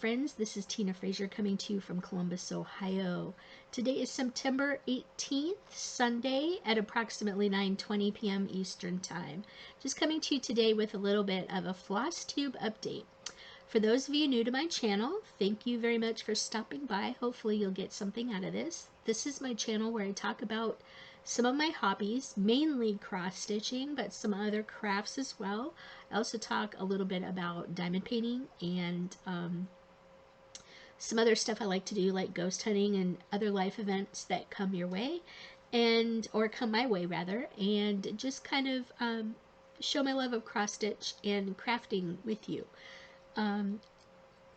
friends, this is Tina Frazier coming to you from Columbus, Ohio. Today is September 18th, Sunday at approximately 9:20 p.m. Eastern Time. Just coming to you today with a little bit of a FlossTube update. For those of you new to my channel, thank you very much for stopping by. Hopefully you'll get something out of this. This is my channel where I talk about some of my hobbies, mainly cross stitching, but some other crafts as well. I also talk a little bit about diamond painting and some other stuff I like to do, like ghost hunting and other life events that come your way, or come my way rather, and just kind of show my love of cross stitch and crafting with you.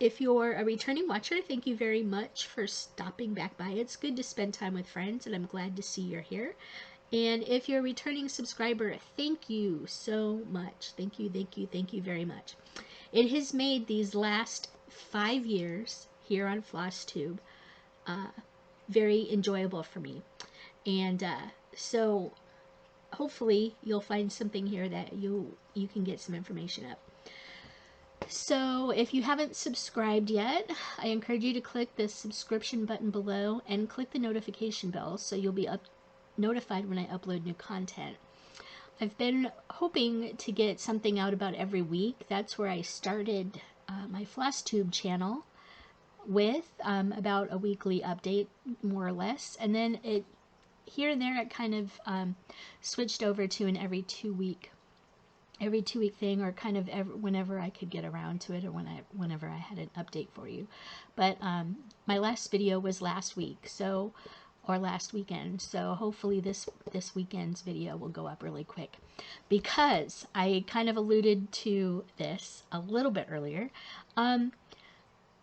If you're a returning watcher, thank you very much for stopping back by. It's good to spend time with friends, and I'm glad to see you're here. And if you're a returning subscriber, thank you so much. Thank you, thank you, thank you very much. It has made these last 5 years here on FlossTube very enjoyable for me. And so hopefully you'll find something here that you can get some information up. So if you haven't subscribed yet, I encourage you to click the subscription button below and click the notification bell so you'll be notified when I upload new content. I've been hoping to get something out about every week. That's where I started my FlossTube channel with about a weekly update, more or less. And then here and there it kind of switched over to an every two week thing, or kind of whenever I could get around to it, or whenever I had an update for you. But my last video was last week, or last weekend, so hopefully this weekend's video will go up really quick, because I kind of alluded to this a little bit earlier.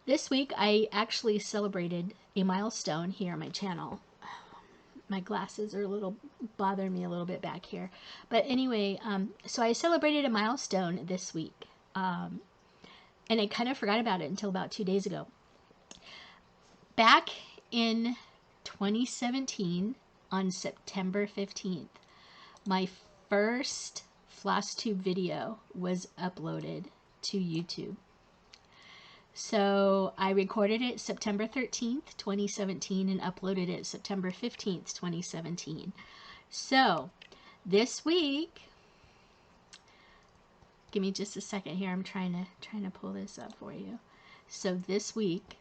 This week I actually celebrated a milestone here on my channel. My glasses are bothering me a little bit back here. But anyway, so I celebrated a milestone this week. And I kind of forgot about it until about 2 days ago. Back in 2017, on September 15th, my first FlossTube video was uploaded to YouTube. So I recorded it September 13th, 2017, and uploaded it September 15th, 2017. So this week, give me just a second here. I'm trying to pull this up for you. So this week,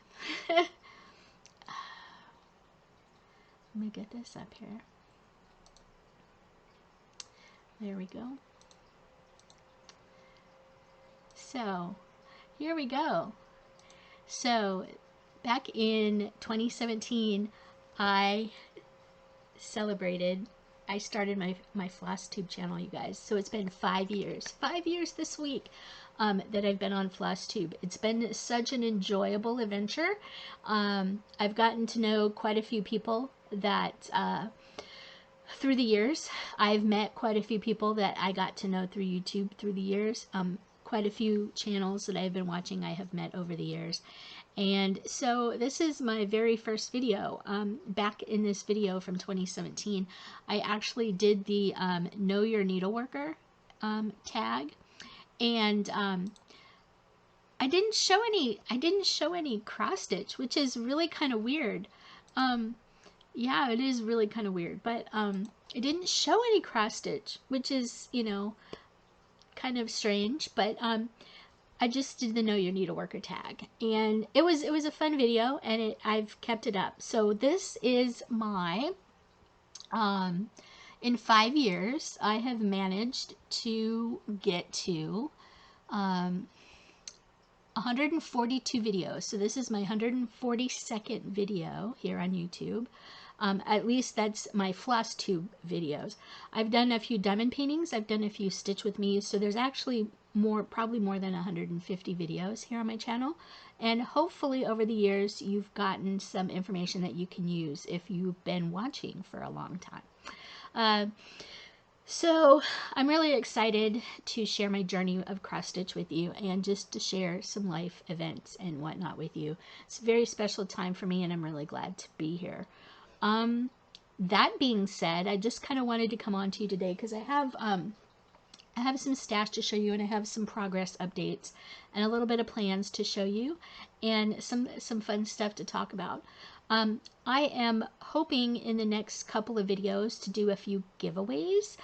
let me get this up here. There we go. So here we go. So back in 2017, I started my FlossTube channel, you guys. So it's been 5 years. 5 years this week that I've been on FlossTube. It's been such an enjoyable adventure. I've gotten to know quite a few people that through the years. I've met quite a few people that I got to know through YouTube through the years. Quite a few channels that I've been watching I have met over the years. And so this is my very first video. Back in this video from 2017, I actually did the Know Your Needleworker tag, and I didn't show any cross stitch, which is really kind of weird. Yeah, it is really kind of weird, but I didn't show any cross stitch, which is, you know, kind of strange, but I just did the Know Your Needleworker tag, and it was a fun video, and I've kept it up. So this is my in 5 years I have managed to get to 142 videos. So this is my 142nd video here on YouTube. At least that's my FlossTube videos. I've done a few diamond paintings. I've done a few Stitch With Me. So there's actually probably more than 150 videos here on my channel. And hopefully over the years, you've gotten some information that you can use if you've been watching for a long time. So I'm really excited to share my journey of cross stitch with you, and just to share some life events and whatnot with you. It's a very special time for me, and I'm really glad to be here. That being said, I just kind of wanted to come on to you today because I have I have some stash to show you, and I have some progress updates and a little bit of plans to show you, and some fun stuff to talk about. I am hoping in the next couple of videos to do a few giveaways.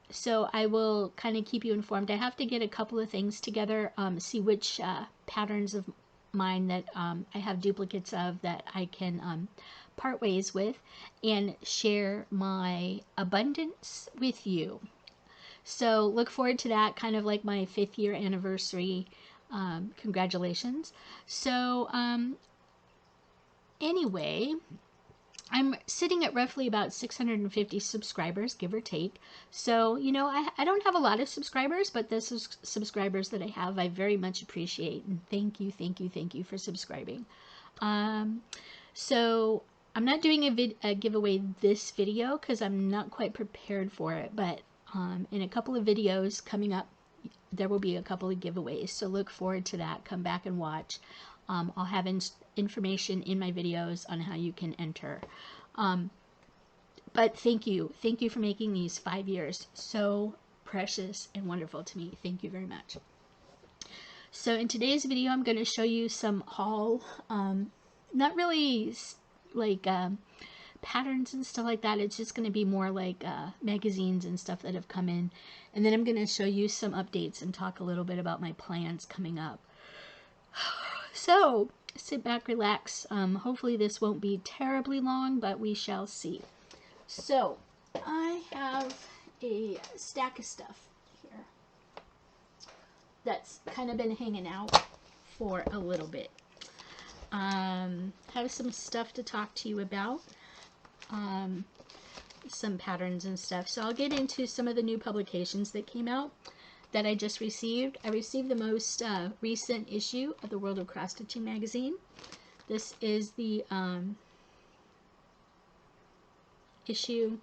So I will kind of keep you informed. I have to get a couple of things together, see which patterns of mine that I have duplicates of that I can part ways with and share my abundance with you. So look forward to that, kind of like my 5th year anniversary. Congratulations. So anyway, I'm sitting at roughly about 650 subscribers, give or take. So, you know, I don't have a lot of subscribers, but the subscribers that I have, I very much appreciate. And thank you for subscribing. So I'm not doing a giveaway this video because I'm not quite prepared for it, but in a couple of videos coming up, there will be a couple of giveaways. So look forward to that. Come back and watch. I'll have information in my videos on how you can enter. But thank you for making these 5 years so precious and wonderful to me. Thank you very much. So in today's video, I'm going to show you some haul, not really like patterns and stuff like that. It's just going to be more like magazines and stuff that have come in, and then I'm going to show you some updates and talk a little bit about my plans coming up. So sit back, relax. Hopefully this won't be terribly long, but we shall see. So I have a stack of stuff here that's kind of been hanging out for a little bit. Have some stuff to talk to you about, some patterns and stuff. So I'll get into some of the new publications that came out that I just received. I received the most recent issue of the World of Cross Stitching magazine. This is the issue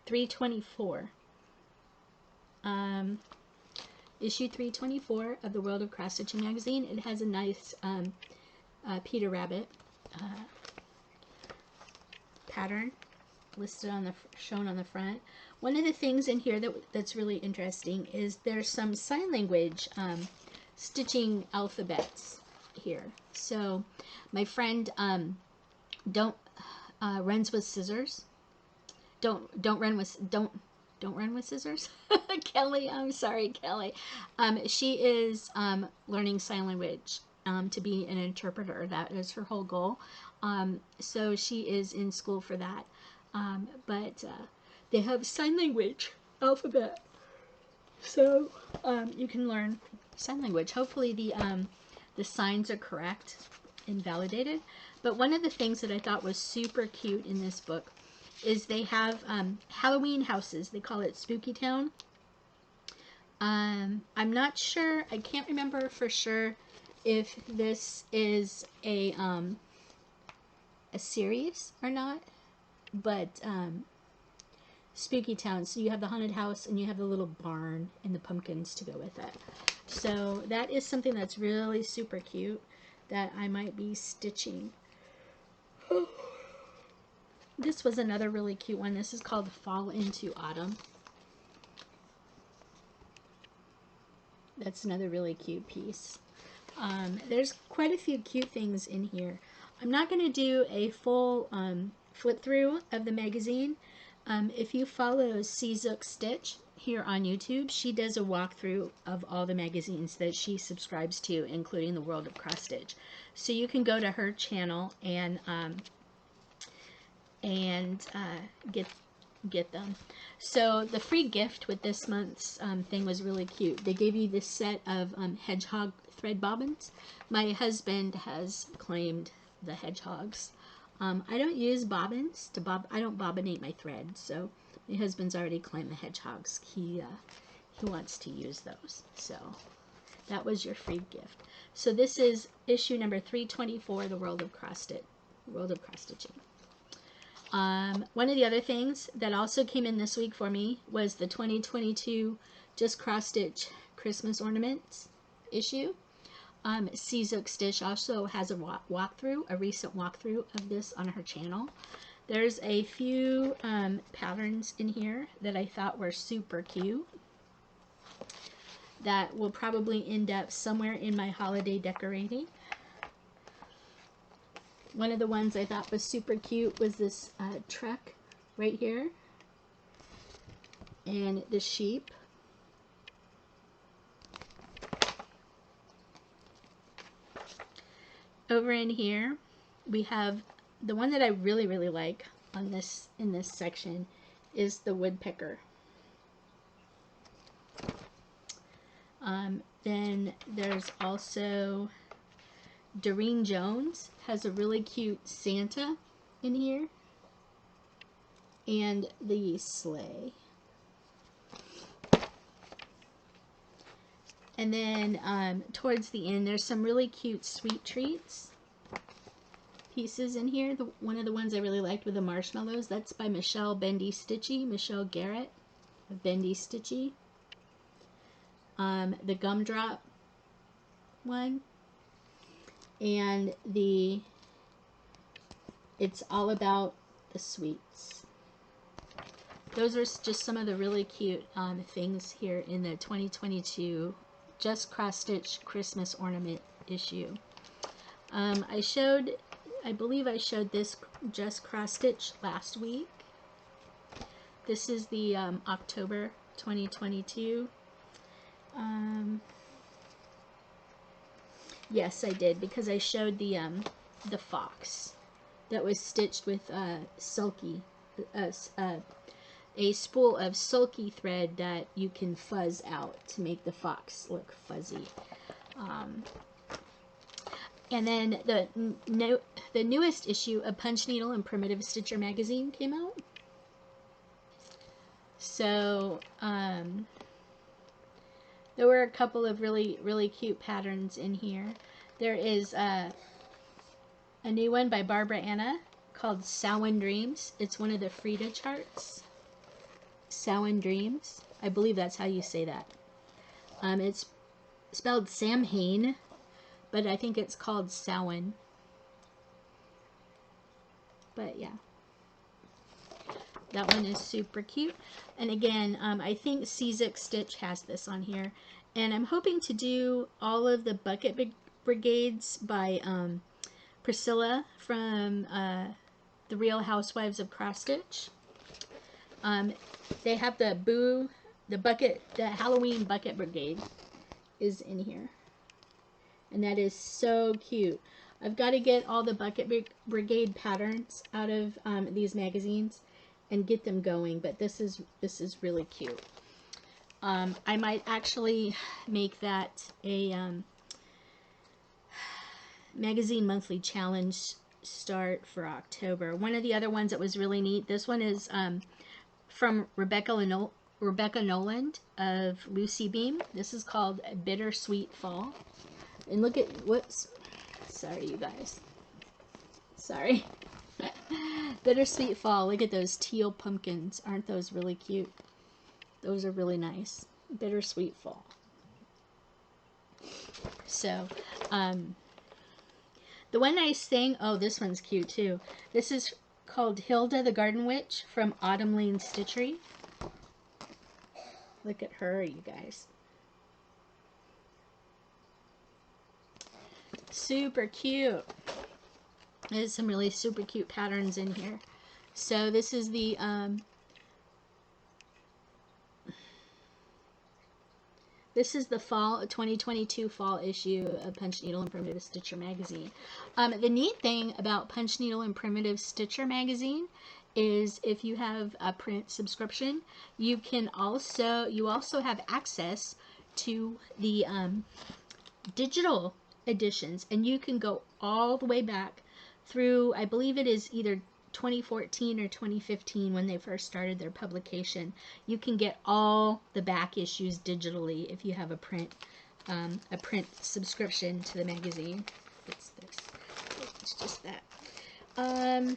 324. Issue 324 of the World of Cross Stitching magazine. It has a nice Peter Rabbit pattern listed on the shown on the front. One of the things in here that's really interesting is there's some sign language stitching alphabets here. So my friend runs with scissors. Don't run with scissors. Kelly, I'm sorry, Kelly. She is learning sign language to be an interpreter. That is her whole goal. So she is in school for that. But they have sign language alphabet, so you can learn sign language. Hopefully the signs are correct and validated. But one of the things that I thought was super cute in this book is they have Halloween houses. They call it Spooky Town. I'm not sure. I can't remember for sure if this is a series or not. But Spooky Town, so you have the haunted house and you have the little barn and the pumpkins to go with it. So that is something that's really super cute that I might be stitching. This was another really cute one. This is called Fall into Autumn. That's another really cute piece. There's quite a few cute things in here. I'm not going to do a full flip through of the magazine. If you follow Zook Stitch here on YouTube, she does a walkthrough of all the magazines that she subscribes to, including the World of Cross Stitch. So you can go to her channel and get them. So the free gift with this month's thing was really cute. They gave you this set of hedgehog thread bobbins. My husband has claimed the hedgehogs. I don't use bobbins to I don't bobbinate my thread, so my husband's already claimed the hedgehogs. He wants to use those. So that was your free gift. So this is issue number 324, the World of Cross Stitching. One of the other things that also came in this week for me was the 2022 Just Cross Stitch Christmas Ornaments issue. Zook Stitch also has a recent walkthrough of this on her channel. There's a few patterns in here that I thought were super cute that will probably end up somewhere in my holiday decorating. One of the ones I thought was super cute was this truck right here, and the sheep. Over in here, we have the one that I really like on this in this section is the woodpecker. Then there's also Doreen Jones has a really cute Santa in here, and the sleigh. And then towards the end, there's some really cute sweet treats pieces in here. One of the ones I really liked with the marshmallows, that's by Michelle Bendy Stitchy, Michelle Garrett of Bendy Stitchy. The gumdrop one, and the It's All About the Sweets. Those are just some of the really cute things here in the 2022 Just Cross Stitch Christmas Ornament issue. I believe I showed this Just Cross Stitch last week. This is the October 2022. Yes, I did, because I showed the fox that was stitched with sulky, a spool of sulky thread that you can fuzz out to make the fox look fuzzy. And then the newest issue of Punch Needle and Primitive Stitcher magazine came out. So there were a couple of really cute patterns in here. There is a new one by Barbara Anna called Samhain Dreams. It's one of the Frida charts. Samhain Dreams. I believe that's how you say that. It's spelled Samhain, but I think it's called Samhain. But yeah, that one is super cute. And again, I think Czic Stitch has this on here. And I'm hoping to do all of the bucket brigades by Priscilla from The Real Housewives of Cross Stitch. They have the Halloween bucket brigade is in here. And that is so cute. I've got to get all the bucket brigade patterns out of these magazines and get them going, but this is really cute. I might actually make that a magazine monthly challenge start for October. One of the other ones that was really neat, this one is from Rebecca Noland of Lucy Beam. This is called Bittersweet Fall. And look at, whoops, sorry you guys, sorry. Bittersweet Fall, look at those teal pumpkins. Aren't those really cute? Those are really nice. Bittersweet Fall. So, the one nice thing, oh, this one's cute too. This is called Hilda the Garden Witch from Autumn Lane Stitchery. Look at her, you guys. Super cute. There's some really super cute patterns in here. So this is the fall 2022 fall issue of Punch Needle and Primitive Stitcher magazine. The neat thing about Punch Needle and Primitive Stitcher magazine is if you have a print subscription, you also have access to the digital editions, and you can go all the way back through, I believe it is either 2014 or 2015 when they first started their publication. You can get all the back issues digitally if you have a print subscription to the magazine. It's this. It's just that. I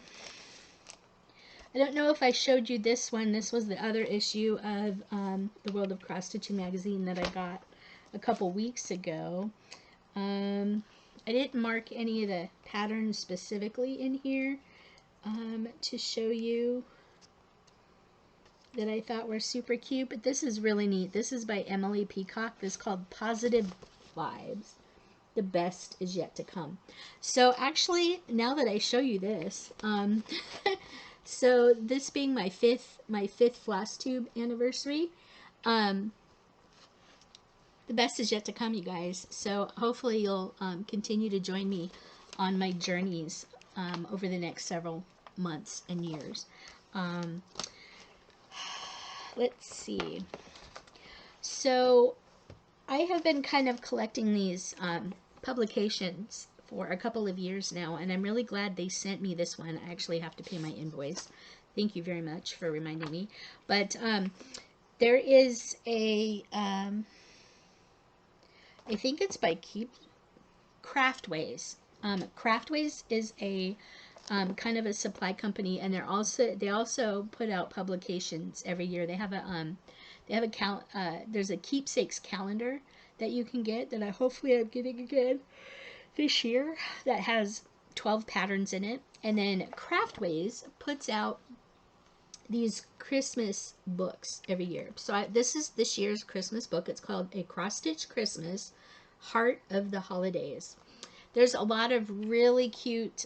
don't know if I showed you this one. This was the other issue of the World of Cross Stitching magazine that I got a couple weeks ago. I didn't mark any of the patterns specifically in here, to show you that I thought were super cute, but this is really neat. This is by Emily Peacock. This is called Positive Vibes. The best is yet to come. So actually, now that I show you this, so this being my fifth FlossTube anniversary, the best is yet to come, you guys. So hopefully you'll continue to join me on my journeys over the next several months and years. Let's see. So I have been kind of collecting these publications for a couple of years now, and I'm really glad they sent me this one. I actually have to pay my invoice. Thank you very much for reminding me. But there is a, I think it's by Craftways. Craftways is a kind of a supply company, and they also put out publications every year. They have a there's a keepsakes calendar that you can get that hopefully I'm getting again this year that has 12 patterns in it. And then Craftways puts out these Christmas books every year. So this is this year's Christmas book. It's called A Cross-Stitch Christmas, Heart of the Holidays. There's a lot of really cute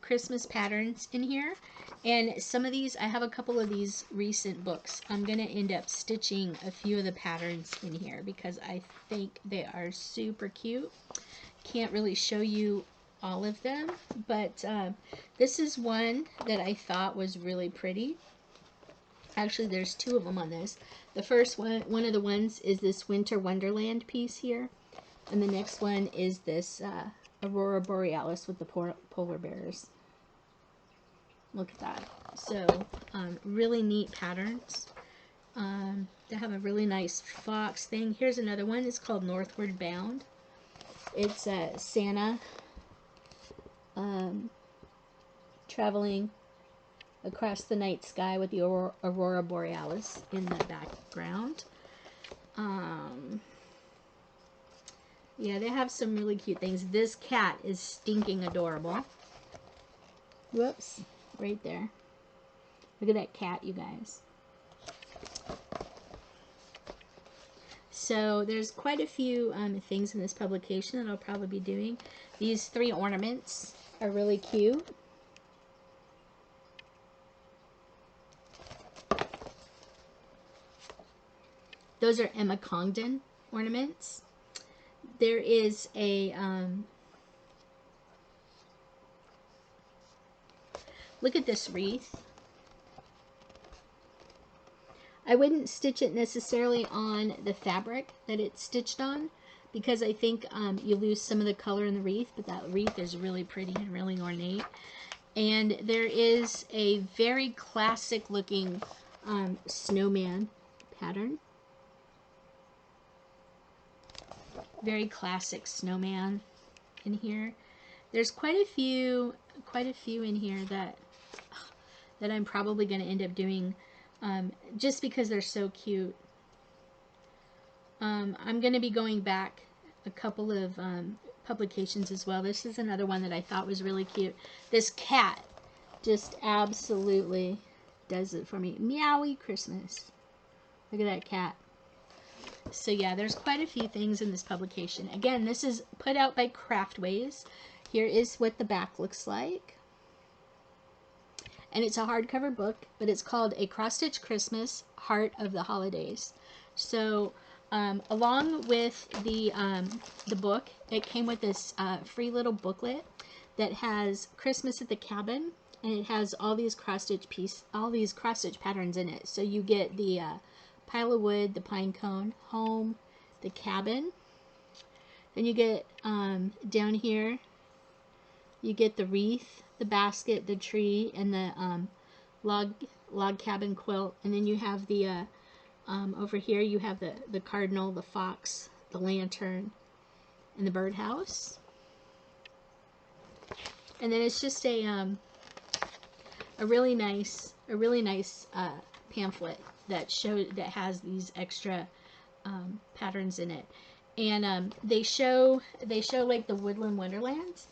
Christmas patterns in here, and some of these, I have a couple of these recent books. I'm gonna end up stitching a few of the patterns in here because I think they are super cute. Can't really show you all of them, but this is one that I thought was really pretty. Actually, there's two of them on this. The first one of the ones is this Winter Wonderland piece here, and the next one is this Aurora Borealis with the polar bears. Look at that. So really neat patterns. They have a really nice fox thing. Here's another one. It's called Northward Bound. It's Santa traveling across the night sky with the Aurora Borealis in the background. Yeah, they have some really cute things. This cat is stinking adorable. Whoops, right there. Look at that cat, you guys. So there's quite a few things in this publication that I'll probably be doing. These 3 ornaments are really cute. Those are Emma Congdon ornaments. There is a, look at this wreath. I wouldn't stitch it necessarily on the fabric that it's stitched on because I think you lose some of the color in the wreath, but that wreath is really pretty and really ornate. And there is a very classic looking snowman pattern. Very classic snowman in here. There's quite a few in here that I'm probably going to end up doing just because they're so cute. I'm going to be going back a couple of publications as well. This is another one that I thought was really cute. This cat just absolutely does it for me. Meowie Christmas. Look at that cat. So yeah, there's quite a few things in this publication. Again, this is put out by Craftways. Here is what the back looks like. And it's a hardcover book, but it's called A Cross-Stitch Christmas, Heart of the Holidays. So along with the book, it came with this free little booklet that has Christmas at the Cabin, and it has all these cross-stitch patterns in it. So you get the pile of wood, the pine cone, home, the cabin. Then you get down here, you get the wreath, the basket, the tree, and the log cabin quilt. And then you have the over here you have the cardinal, the fox, the lantern, and the birdhouse. And then it's just a really nice pamphlet that has these extra patterns in it. And they show like the Woodland Wonderlands.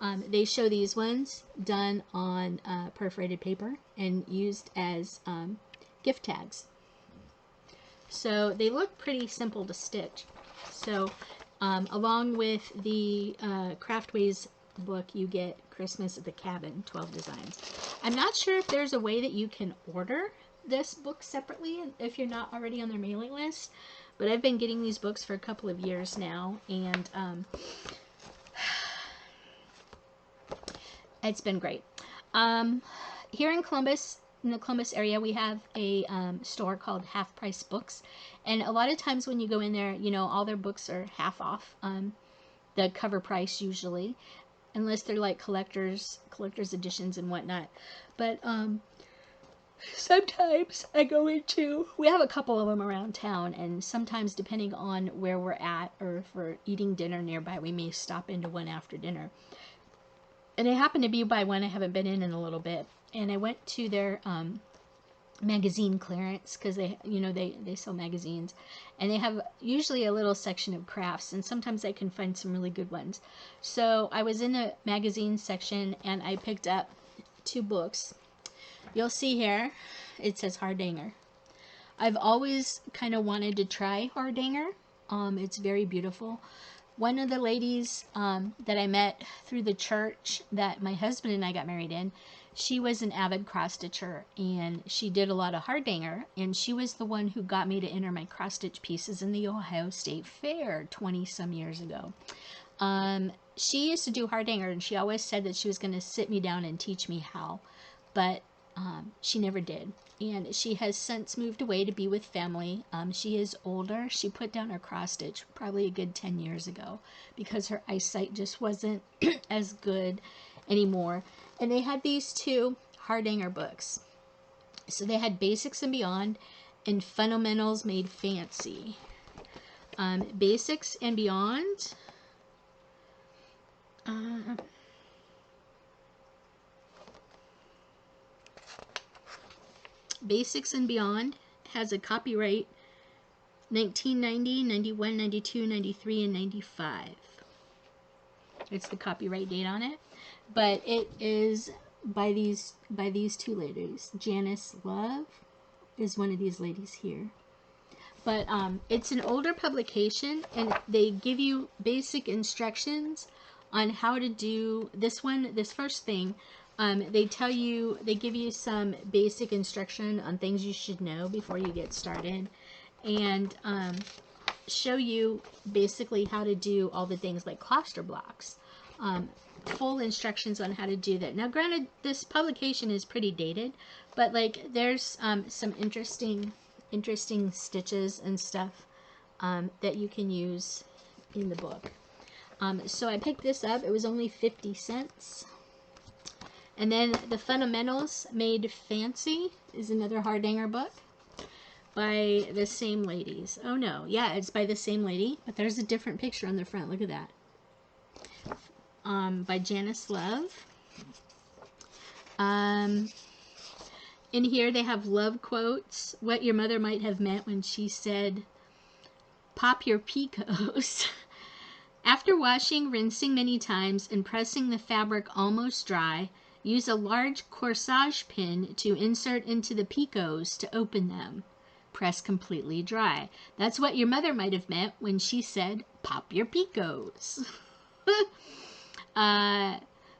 They show these ones done on perforated paper and used as gift tags. So they look pretty simple to stitch. So along with the Craftways book, you get Christmas at the Cabin, 12 designs. I'm not sure if there's a way that you can order this book separately if you're not already on their mailing list, but I've been getting these books for a couple of years now, and it's been great. Here in Columbus, in the Columbus area, we have a store called Half Price Books, and a lot of times when you go in there, you know, all their books are half off the cover price usually, unless they're like collector's editions and whatnot. But sometimes I go into, we have a couple of them around town, and sometimes depending on where we're at or if we're eating dinner nearby, we may stop into one after dinner. And I happen to be by one I haven't been in a little bit, and I went to their magazine clearance, because they, you know, they sell magazines, and they have usually a little section of crafts, and sometimes I can find some really good ones. So I was in the magazine section and I picked up 2 books. You'll see here it says Hardanger. I've always kind of wanted to try Hardanger. It's very beautiful. One of the ladies that I met through the church that my husband and I got married in, she was an avid cross-stitcher, and she did a lot of Hardanger, and she was the one who got me to enter my cross-stitch pieces in the Ohio State Fair 20-some years ago. She used to do Hardanger, and she always said that she was going to sit me down and teach me how, but she never did. And she has since moved away to be with family. She is older. She put down her cross-stitch probably a good 10 years ago because her eyesight just wasn't as good anymore. And they had these 2 Hardanger books. So they had Basics and Beyond and Fundamentals Made Fancy. Basics and Beyond. Basics and Beyond has a copyright 1990, 91, 92, 93, and 95. It's the copyright date on it, but it is by these 2 ladies. Janice Love is one of these ladies here. But it's an older publication, and they give you basic instructions on how to do this one. This first thing, they give you some basic instruction on things you should know before you get started, and show you basically how to do all the things like cluster blocks. Full instructions on how to do that. Now, granted, this publication is pretty dated, but like there's some interesting stitches and stuff that you can use in the book. So I picked this up. It was only 50 cents. And then the Fundamentals Made Fancy is another Hardanger book by the same ladies. Oh no, yeah, it's by the same lady, but there's a different picture on the front. Look at that. By Janice Love. In here they have love quotes. What your mother might have meant when she said, "Pop your picos." After washing, rinsing many times, and pressing the fabric almost dry, use a large corsage pin to insert into the picots to open them. Press completely dry. That's what your mother might have meant when she said, "Pop your picots."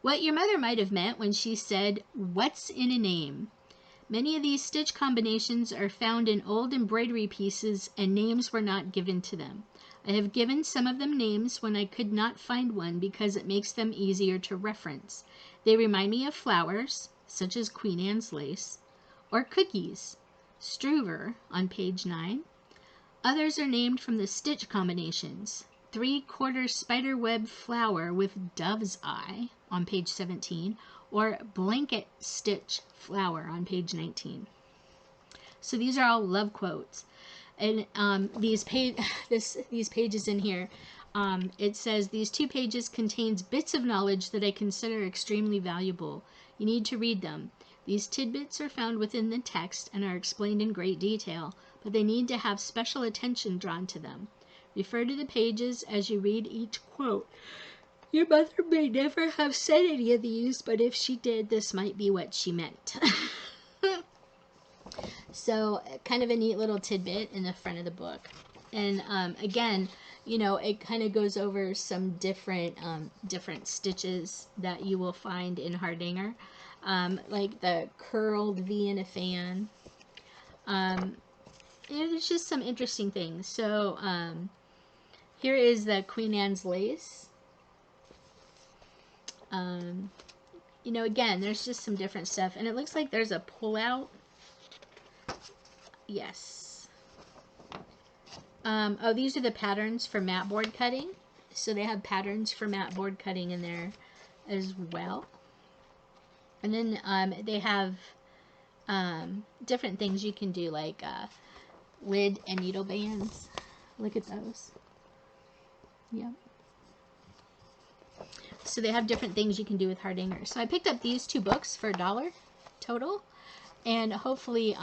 What your mother might have meant when she said, "What's in a name?" Many of these stitch combinations are found in old embroidery pieces, and names were not given to them. I have given some of them names when I could not find one because it makes them easier to reference. They remind me of flowers, such as Queen Anne's lace, or cookies, Struver on page 9. Others are named from the stitch combinations. 3/4 spiderweb flower with dove's eye on page 17, or blanket stitch flower on page 19. So these are all love quotes. And these pages in here, it says these 2 pages contains bits of knowledge that I consider extremely valuable. You need to read them. These tidbits are found within the text and are explained in great detail, but they need to have special attention drawn to them. Refer to the pages as you read each quote. Your mother may never have said any of these, but if she did, this might be what she meant. So kind of a neat little tidbit in the front of the book. And again, you know, it kind of goes over some different stitches that you will find in Hardanger, like the curled V in a fan. There's just some interesting things. So here is the Queen Anne's lace. You know, again, there's just some different stuff, and it looks like there's a pull-out. Yes. Oh, these are the patterns for mat board cutting. So they have patterns for mat board cutting in there as well. And then they have different things you can do, like lid and needle bands. Look at those. Yep. So they have different things you can do with Hardanger. So I picked up these 2 books for $1 total, and hopefully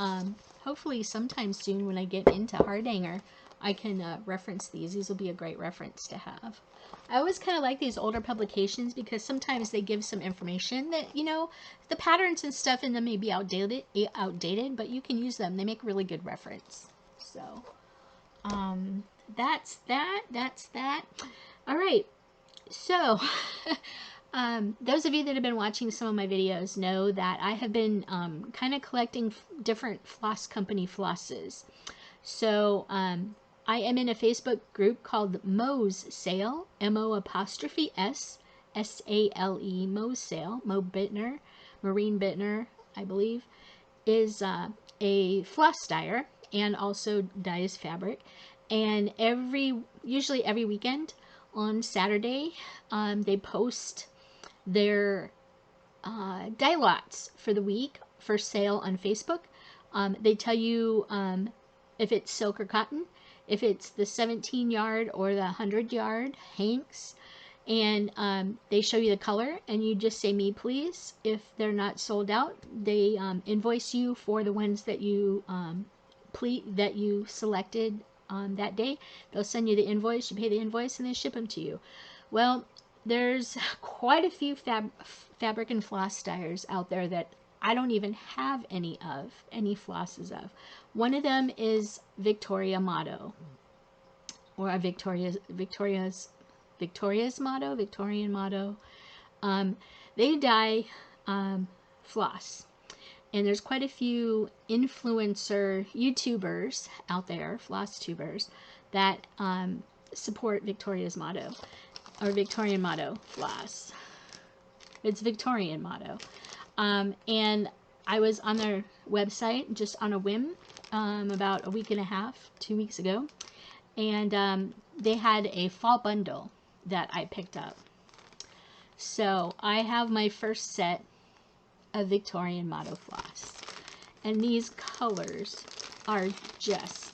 sometime soon when I get into Hardanger, I can reference these. These will be a great reference to have. I always kind of like these older publications because sometimes they give some information that, you know, the patterns and stuff in them may be outdated, but you can use them. They make really good reference. So that's that. All right. So, those of you that have been watching some of my videos know that I have been kind of collecting different floss company flosses. So, I am in a Facebook group called Mo's Sale, M-O''S, S-A-L-E, Mo's Sale. Mo Bittner, Maureen Bittner, I believe, is a floss dyer and also dyes fabric. And usually every weekend, on Saturday, they post their dye lots for the week for sale on Facebook. They tell you if it's silk or cotton, if it's the 17-yard or the 100-yard hanks, and they show you the color, and you just say "me please." If they're not sold out, they invoice you for the ones that you selected that day. They'll send you the invoice, you pay the invoice, and they ship them to you. Well, there's quite a few fabric and floss dyers out there that I don't even have any flosses of. One of them is Victorian Motto. They dye floss. And there's quite a few influencer YouTubers out there, FlossTubers, that support Victoria's Motto, or Victorian Motto floss. It's Victorian Motto. And I was on their website just on a whim about a week and a half, 2 weeks ago. And they had a fall bundle that I picked up. So I have my first set of Victorian Motto floss, and these colors are just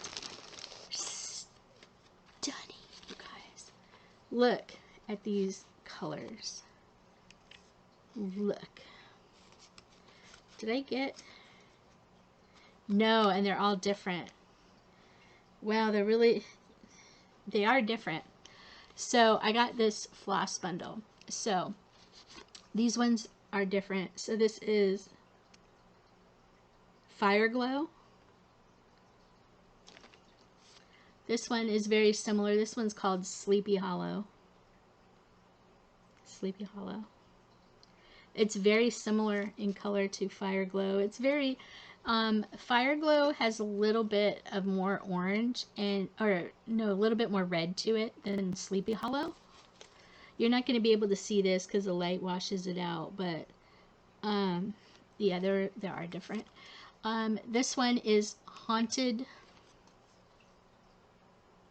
stunning, you guys. Look at these colors. Look. Did I get? No, and they're all different. Wow, they are different. So I got this floss bundle. So these ones are different. So this is Fire Glow. This one is very similar. This one's called Sleepy Hollow. Sleepy Hollow. It's very similar in color to Fire Glow. It's very Fire Glow has a little bit of more orange a little bit more red to it than Sleepy Hollow. You're not going to be able to see this because the light washes it out, but yeah, there are different. This one is Haunted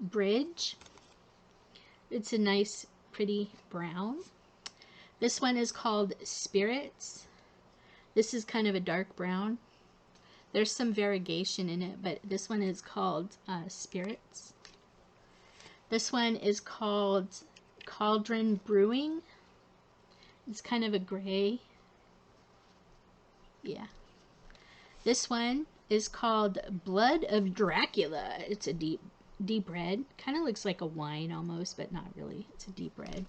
Bridge. It's a nice, pretty brown. This one is called Spirits. This is kind of a dark brown. There's some variegation in it, but this one is called Spirits. This one is called Cauldron Brewing. It's kind of a gray. Yeah. This one is called Blood of Dracula. It's a deep red. Kind of looks like a wine almost, but not really. It's a deep red.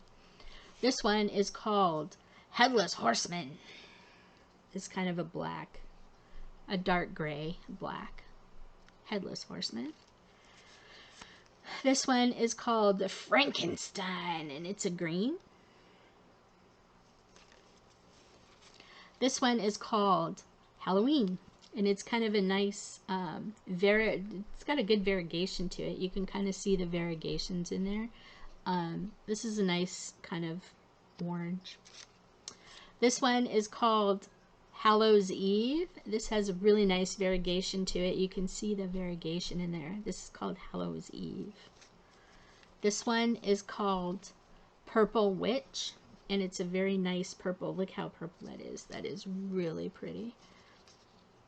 This one is called Headless Horseman. It's kind of a black, a dark gray black Headless Horseman. This one is called the Frankenstein, and it's a green. This one is called Halloween, and it's kind of a nice, it's got a good variegation to it. You can kind of see the variegations in there. This is a nice kind of orange. This one is called Hallows Eve. This has a really nice variegation to it. You can see the variegation in there. This is called Hallows Eve. This one is called Purple Witch, and it's a very nice purple. Look how purple that is. That is really pretty.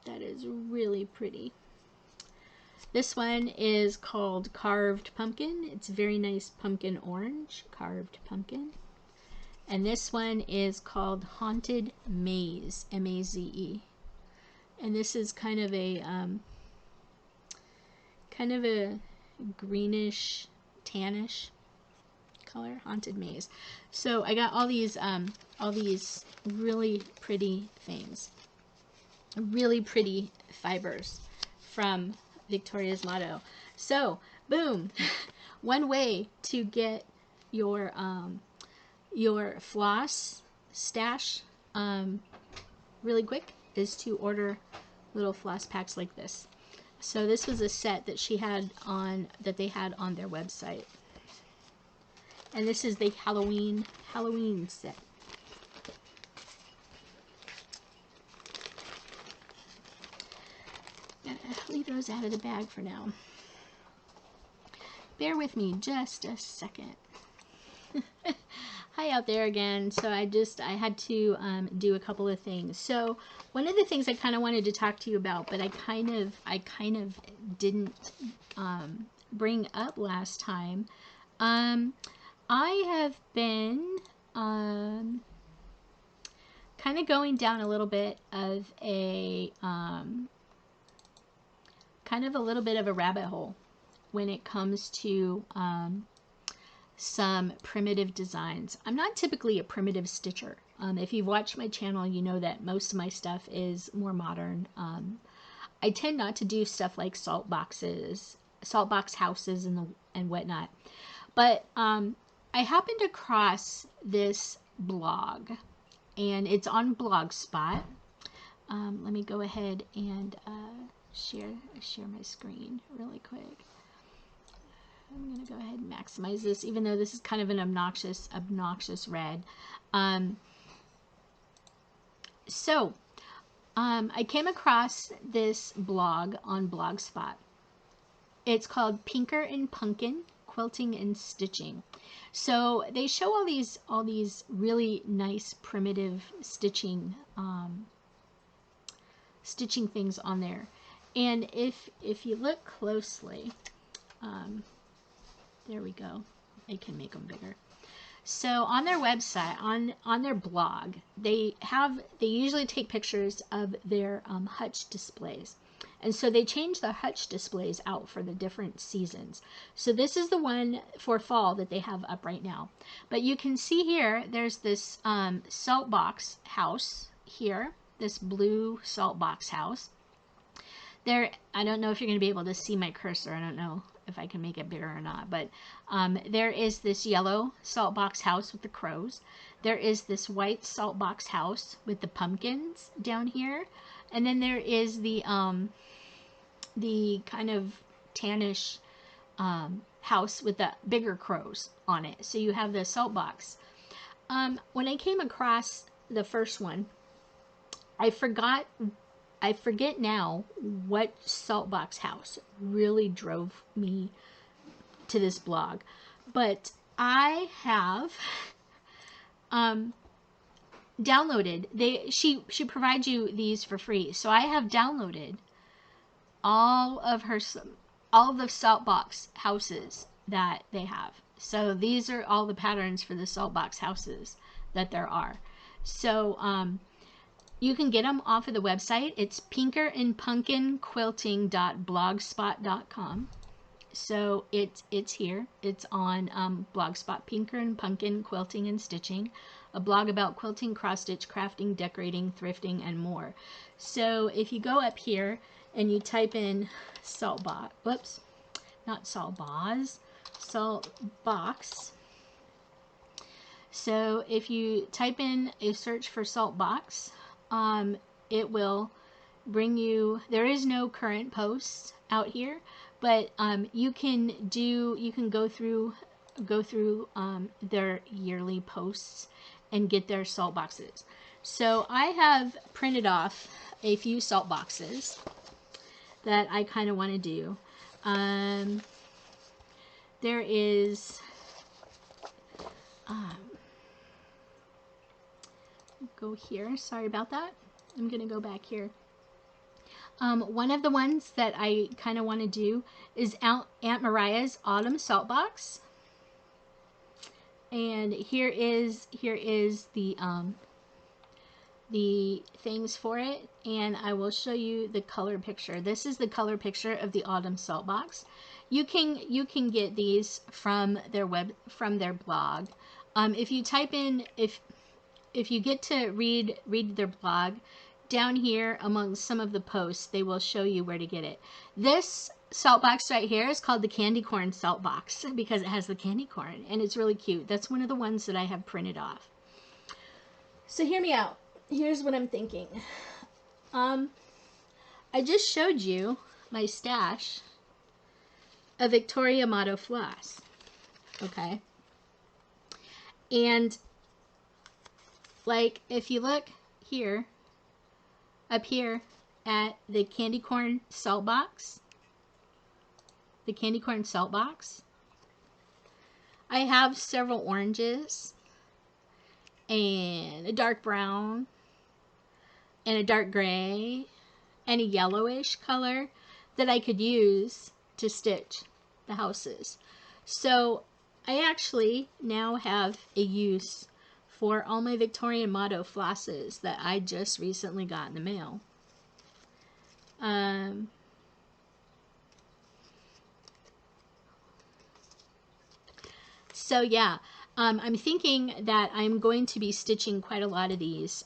That is really pretty. This one is called Carved Pumpkin. It's very nice pumpkin orange, carved pumpkin. And this one is called Haunted Maze, M-A-Z-E. And this is kind of a greenish, tannish color, Haunted Maze. So I got all these really pretty things, really pretty fibers from Victoria's Motto. So boom, one way to get your floss stash really quick is to order little floss packs like this. So this was a set that she had on, that they had on their website, and this is the Halloween set. Leave those out of the bag for now. Bear with me just a second. Hi out there again. So I had to do a couple of things. So one of the things I kind of wanted to talk to you about, but I kind of didn't bring up last time. I have been kind of going down a little bit of a little bit of a rabbit hole when it comes to some primitive designs. I'm not typically a primitive stitcher. If you've watched my channel, you know that most of my stuff is more modern. I tend not to do stuff like salt box houses and whatnot. But I happened across this blog, and it's on Blogspot. Let me go ahead and share my screen really quick. I'm going to go ahead and maximize this, even though this is kind of an obnoxious red. I came across this blog on Blogspot. It's called Pinker and Punkin Quilting and Stitching. So they show all these really nice primitive stitching things on there. And if you look closely, there we go. I can make them bigger. So on their website, on their blog, they usually take pictures of their hutch displays. And so they change the hutch displays out for the different seasons. So this is the one for fall that they have up right now. But you can see here, there's this salt box house here, this blue salt box house. There, I don't know if you're going to be able to see my cursor. I don't know if I can make it bigger or not. But there is this yellow salt box house with the crows. There is this white salt box house with the pumpkins down here. And then there is the kind of tannish house with the bigger crows on it. So you have the salt box. When I came across the first one, I forget now what salt box house really drove me to this blog. But I have downloaded, she provides you these for free. So I have downloaded all of the salt box houses that they have. So these are all the patterns for the salt box houses that there are. So you can get them off of the website. It's pinkerandpunkinquilting.blogspot.com. So it's here. It's on Blogspot, Pinker and Pumpkin Quilting and Stitching, a blog about quilting, cross-stitch, crafting, decorating, thrifting, and more. So if you go up here and you type in salt box, whoops, not salt box, salt box. So if you type in a search for salt box, it will bring you, there is no current posts out here, but you can go through their yearly posts and get their salt boxes. So I have printed off a few salt boxes that I kind of want to do. There is go here, sorry about that. I'm gonna go back here. One of the ones that I kind of want to do is Aunt Mariah's Autumn Salt Box. And here is the things for it, and I will show you the color picture. This is the color picture of the Autumn Salt Box. You can get these from their blog. If you type in, if you get to read their blog, down here among some of the posts, they will show you where to get it. This salt box right here is called the candy corn salt box because it has the candy corn, and it's really cute. That's one of the ones that I have printed off. So hear me out. Here's what I'm thinking. I just showed you my stash of Victoria Motto floss. Okay. And like if you look here, up here at the candy corn salt box, I have several oranges and a dark brown and a dark gray and a yellowish color that I could use to stitch the houses. So I actually now have a use for all my Victorian Motto flosses that I just recently got in the mail. So yeah, I'm thinking that I'm going to be stitching quite a lot of these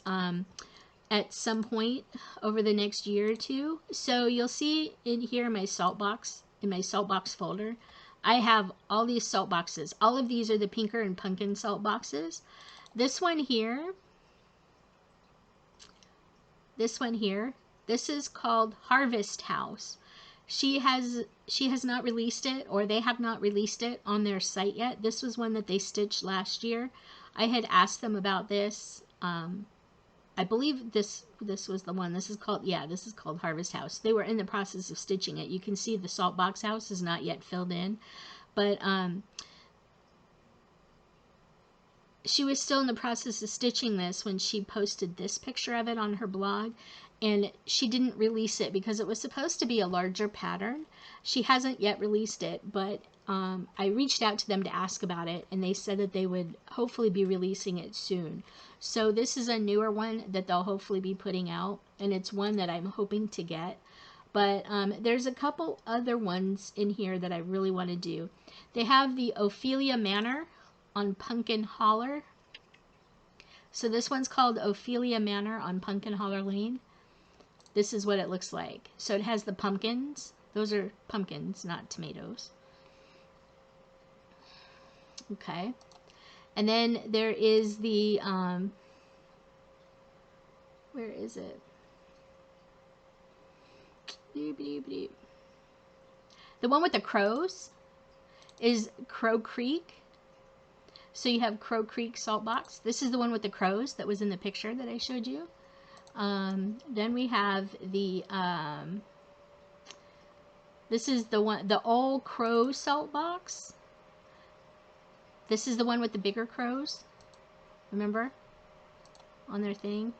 at some point over the next year or two. So you'll see in here in my salt box folder, I have all these salt boxes. All of these are the Pinker and Pumpkin salt boxes. This one here, this is called Harvest House. She has not released it, or they have not released it on their site yet. This was one that they stitched last year. I had asked them about this. I believe this was the one. This is called Harvest House. They were in the process of stitching it. You can see the salt box house is not yet filled in, but she was still in the process of stitching this when she posted this picture of it on her blog, and she didn't release it because it was supposed to be a larger pattern. She hasn't yet released it, but I reached out to them to ask about it, and they said that they would hopefully be releasing it soon. So this is a newer one that they'll hopefully be putting out, and it's one that I'm hoping to get. But there's a couple other ones in here that I really want to do. They have the Ophelia Manor on Pumpkin Holler. So this one's called Ophelia Manor on Pumpkin Holler Lane. This is what it looks like. So it has the pumpkins. Those are pumpkins, not tomatoes. Okay. And then there is the, where is it? The one with the crows is Crow Creek. So you have Crow Creek salt box. This is the one with the crows that was in the picture that I showed you. Then we have the, this is the one, the old crow salt box. This is the one with the bigger crows. Remember? On their thing.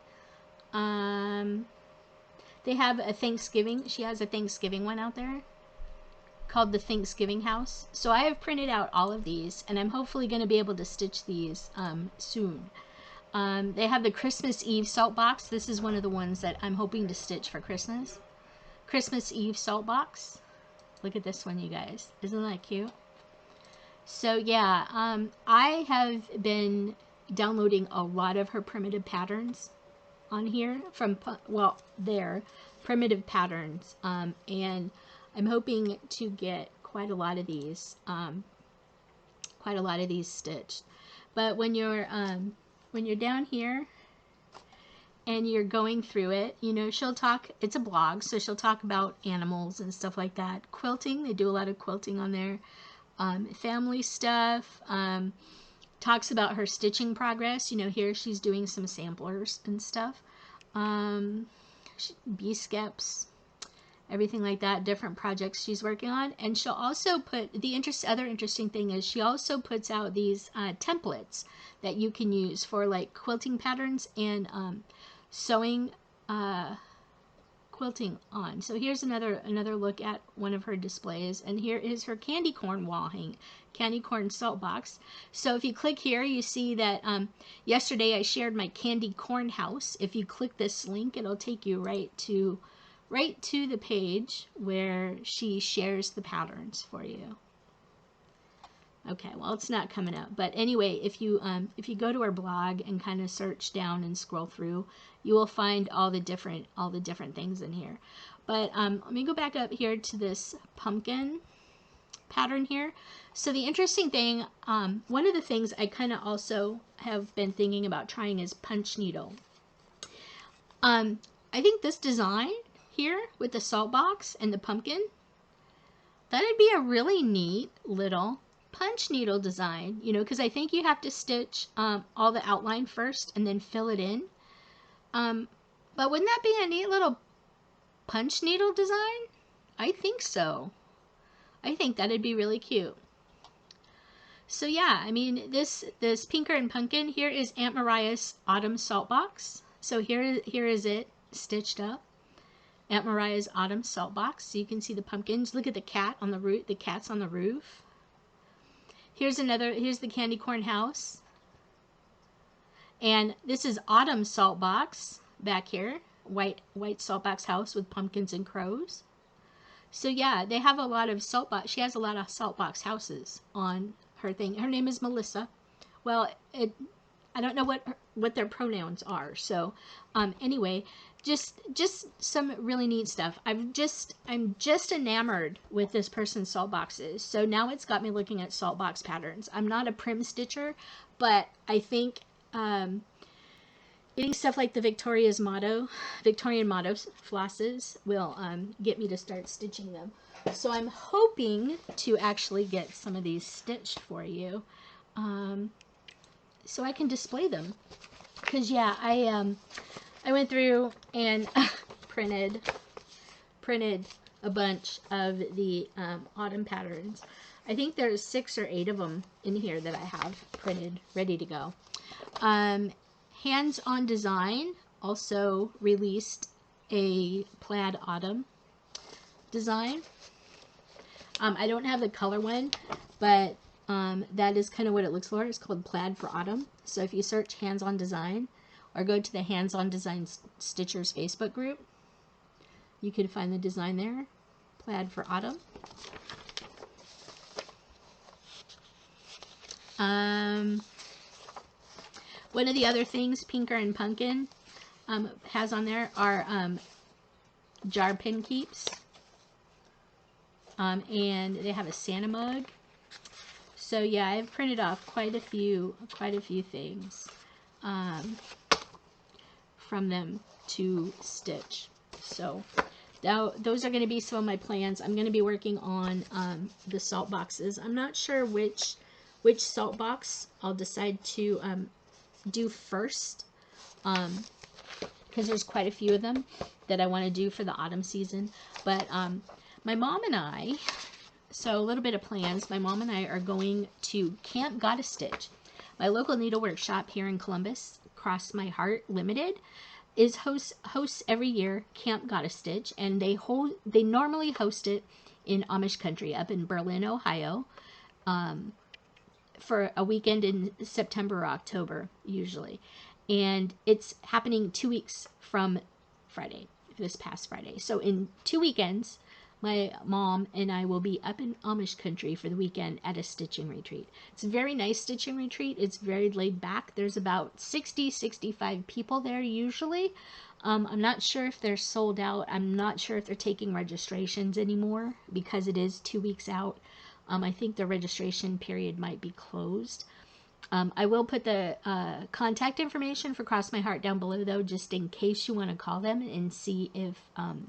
They have a Thanksgiving. She has a Thanksgiving one out there called the Thanksgiving House. So I have printed out all of these, and I'm hopefully going to be able to stitch these soon. They have the Christmas Eve salt box. This is one of the ones that I'm hoping to stitch for Christmas. Christmas Eve salt box. Look at this one, you guys. Isn't that cute? So yeah, I have been downloading a lot of her primitive patterns on here from, well, their primitive patterns, and I'm hoping to get quite a lot of these stitched. But when you're down here and you're going through it, you know, she'll talk, it's a blog, so she'll talk about animals and stuff like that. Quilting, they do a lot of quilting on there. Family stuff, talks about her stitching progress. You know, here she's doing some samplers and stuff. Bee skeps, everything like that, different projects she's working on. And she'll also put, other interesting thing is she also puts out these templates that you can use for like quilting patterns and sewing, quilting on. So here's another look at one of her displays, and here is her candy corn wall hang, candy corn salt box. So if you click here, you see that yesterday I shared my candy corn house. If you click this link, it'll take you right to the page where she shares the patterns for you. Okay, well, it's not coming up, but anyway, if you go to her blog and kind of search down and scroll through, you will find all the different things in here. But let me go back up here to this pumpkin pattern here. So the interesting thing, one of the things I kind of also have been thinking about trying is punch needle. I think this design here with the salt box and the pumpkin, that'd be a really neat little punch needle design, you know, because I think you have to stitch all the outline first and then fill it in. But wouldn't that be a neat little punch needle design? I think so. I think that'd be really cute. So yeah, I mean, this Pinker and Pumpkin, here is Aunt Mariah's Autumn Salt Box. So here is it stitched up. Aunt Mariah's Autumn Salt Box. So you can see the pumpkins. Look at the cat on the roof. The cat's on the roof. Here's the candy corn house. And this is Autumn Salt Box back here. White salt box house with pumpkins and crows. So yeah, they have a lot of salt box. She has a lot of salt box houses on her thing. Her name is Melissa. Well, I don't know what their pronouns are. So anyway, just some really neat stuff. I'm just enamored with this person's salt boxes. So now it's got me looking at salt box patterns. I'm not a prim stitcher, but I think getting stuff like the Victorian motto flosses will get me to start stitching them. So I'm hoping to actually get some of these stitched for you, so I can display them. Because yeah, I went through and printed a bunch of the autumn patterns. I think there's 6 or 8 of them in here that I have printed, ready to go. Hands on Design also released a plaid autumn design. I don't have the color one, but that is kind of what it looks like. It's called Plaid for Autumn. So if you search Hands on Design or go to the Hands on Design Stitchers Facebook group, you can find the design there. Plaid for Autumn. One of the other things Pinker and Pumpkin has on there are jar pin keeps, and they have a Santa mug. So yeah, I've printed off quite a few things from them to stitch. So those are going to be some of my plans. I'm going to be working on the salt boxes. I'm not sure which salt box I'll decide to do first, because there's quite a few of them that I want to do for the autumn season. But my mom and I, so a little bit of plans, my mom and I are going to Camp Gotta Stitch. My local needlework shop here in Columbus, crsmyhrtlt, is hosts every year Camp Gotta Stitch, and they normally host it in Amish country up in Berlin, Ohio, for a weekend in September or October usually, and it's happening 2 weeks from Friday, this past Friday. So in 2 weekends, my mom and I will be up in Amish country for the weekend at a stitching retreat. It's a very nice stitching retreat. It's very laid back. There's about 65 people there usually. I'm not sure if they're sold out. I'm not sure if they're taking registrations anymore because it is 2 weeks out. I think the registration period might be closed. I will put the contact information for Cross My Heart down below, though, just in case you want to call them and see if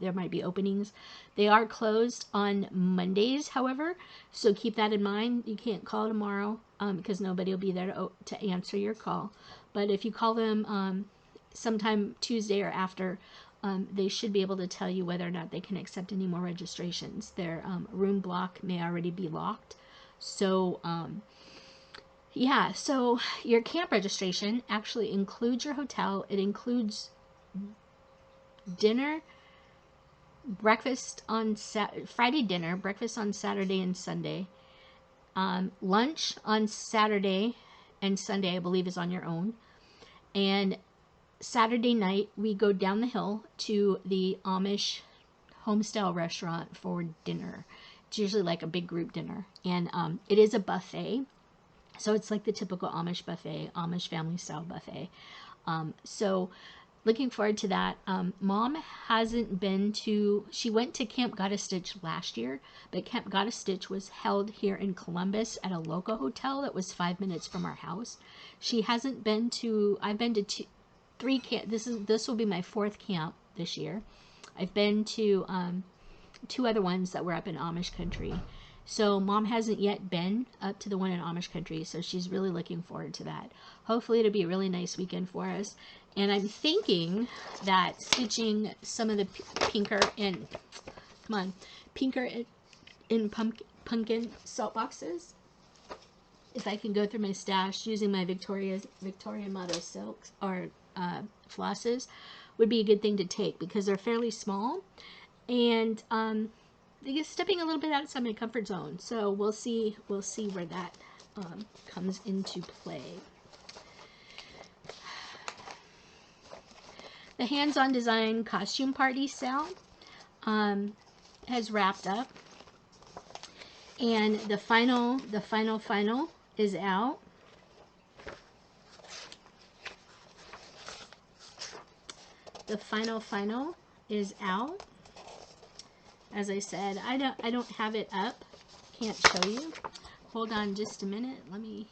there might be openings. They are closed on Mondays, however, so keep that in mind. You can't call tomorrow because nobody will be there to answer your call. But if you call them sometime Tuesday or after, they should be able to tell you whether or not they can accept any more registrations. Their room block may already be locked. So, yeah, so your camp registration actually includes your hotel. It includes dinner, breakfast on Friday dinner, breakfast on Saturday and Sunday. Lunch on Saturday and Sunday, I believe, is on your own. And Saturday night, we go down the hill to the Amish homestyle restaurant for dinner. It's usually like a big group dinner. And it is a buffet. So it's like the typical Amish buffet, Amish family style buffet. So looking forward to that. Mom hasn't been to, she went to Camp Got a Stitch last year, but Camp Got a Stitch was held here in Columbus at a local hotel that was 5 minutes from our house. She hasn't been to, I've been to three camp, this will be my 4th camp this year. I've been to 2 other ones that were up in Amish country. So Mom hasn't yet been up to the one in Amish country, so she's really looking forward to that. Hopefully it'll be a really nice weekend for us. And I'm thinking that stitching some of the pinker and, pinker in pumpkin salt boxes, if I can go through my stash using my Victorian Motto silks or flosses, would be a good thing to take because they're fairly small. And stepping a little bit outside my comfort zone, so we'll see where that comes into play. The hands-on design costume party sale has wrapped up, and the final is out. The final is out. As I said, I don't have it up. Can't show you. Hold on just a minute. Let me.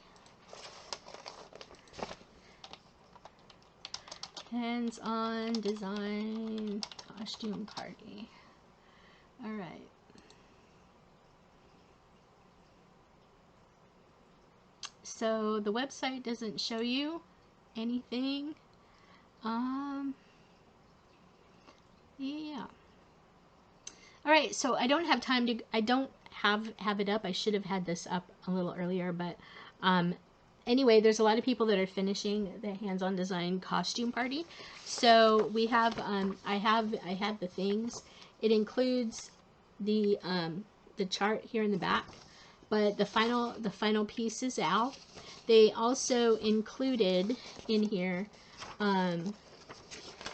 Hands-on design costume party. All right. So the website doesn't show you anything. Yeah. All right, so I don't have time to, I don't have it up. I should have had this up a little earlier, but anyway, there's a lot of people that are finishing the hands-on design costume party. So we have, I have the things. It includes the chart here in the back, but the final piece is out. They also included in here,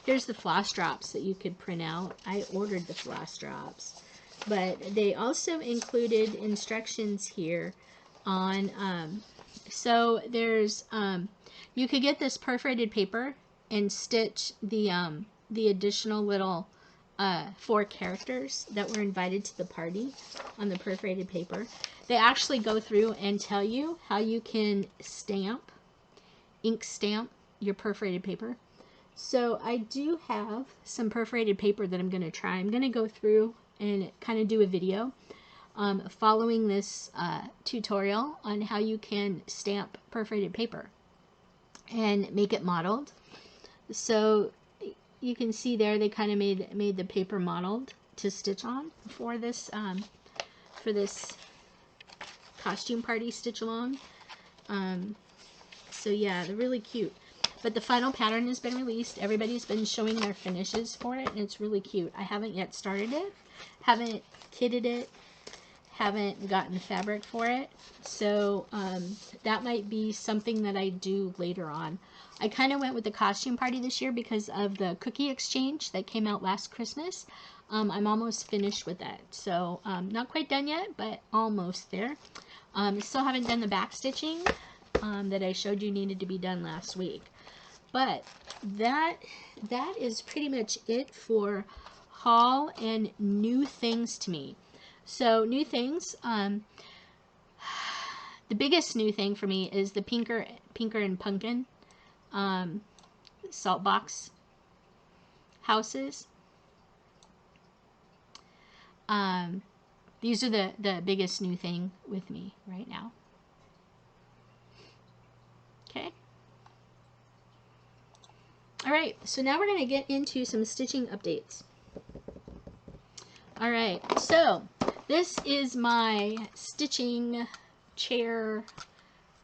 here's the floss drops that you could print out. I ordered the floss drops, but they also included instructions here on, so there's, you could get this perforated paper and stitch the additional little 4 characters that were invited to the party on the perforated paper. They actually go through and tell you how you can ink stamp your perforated paper. So I do have some perforated paper that I'm going to try. I'm going to go through and kind of do a video following this tutorial on how you can stamp perforated paper and make it modeled. So you can see there they kind of made the paper modeled to stitch on for this costume party stitch along. So yeah, they're really cute. But the final pattern has been released. Everybody's been showing their finishes for it, and it's really cute. I haven't yet started it, haven't kitted it, haven't gotten the fabric for it. So that might be something that I do later on. I kind of went with the costume party this year because of the cookie exchange that came out last Christmas. I'm almost finished with that. So not quite done yet, but almost there. Still haven't done the back stitching that I showed you needed to be done last week. But that is pretty much it for haul and new things to me. So new things, the biggest new thing for me is the Pinker and Pumpkin salt box houses. These are the biggest new thing with me right now. Okay. Alright, so now we're going to get into some stitching updates. Alright, so this is my stitching chair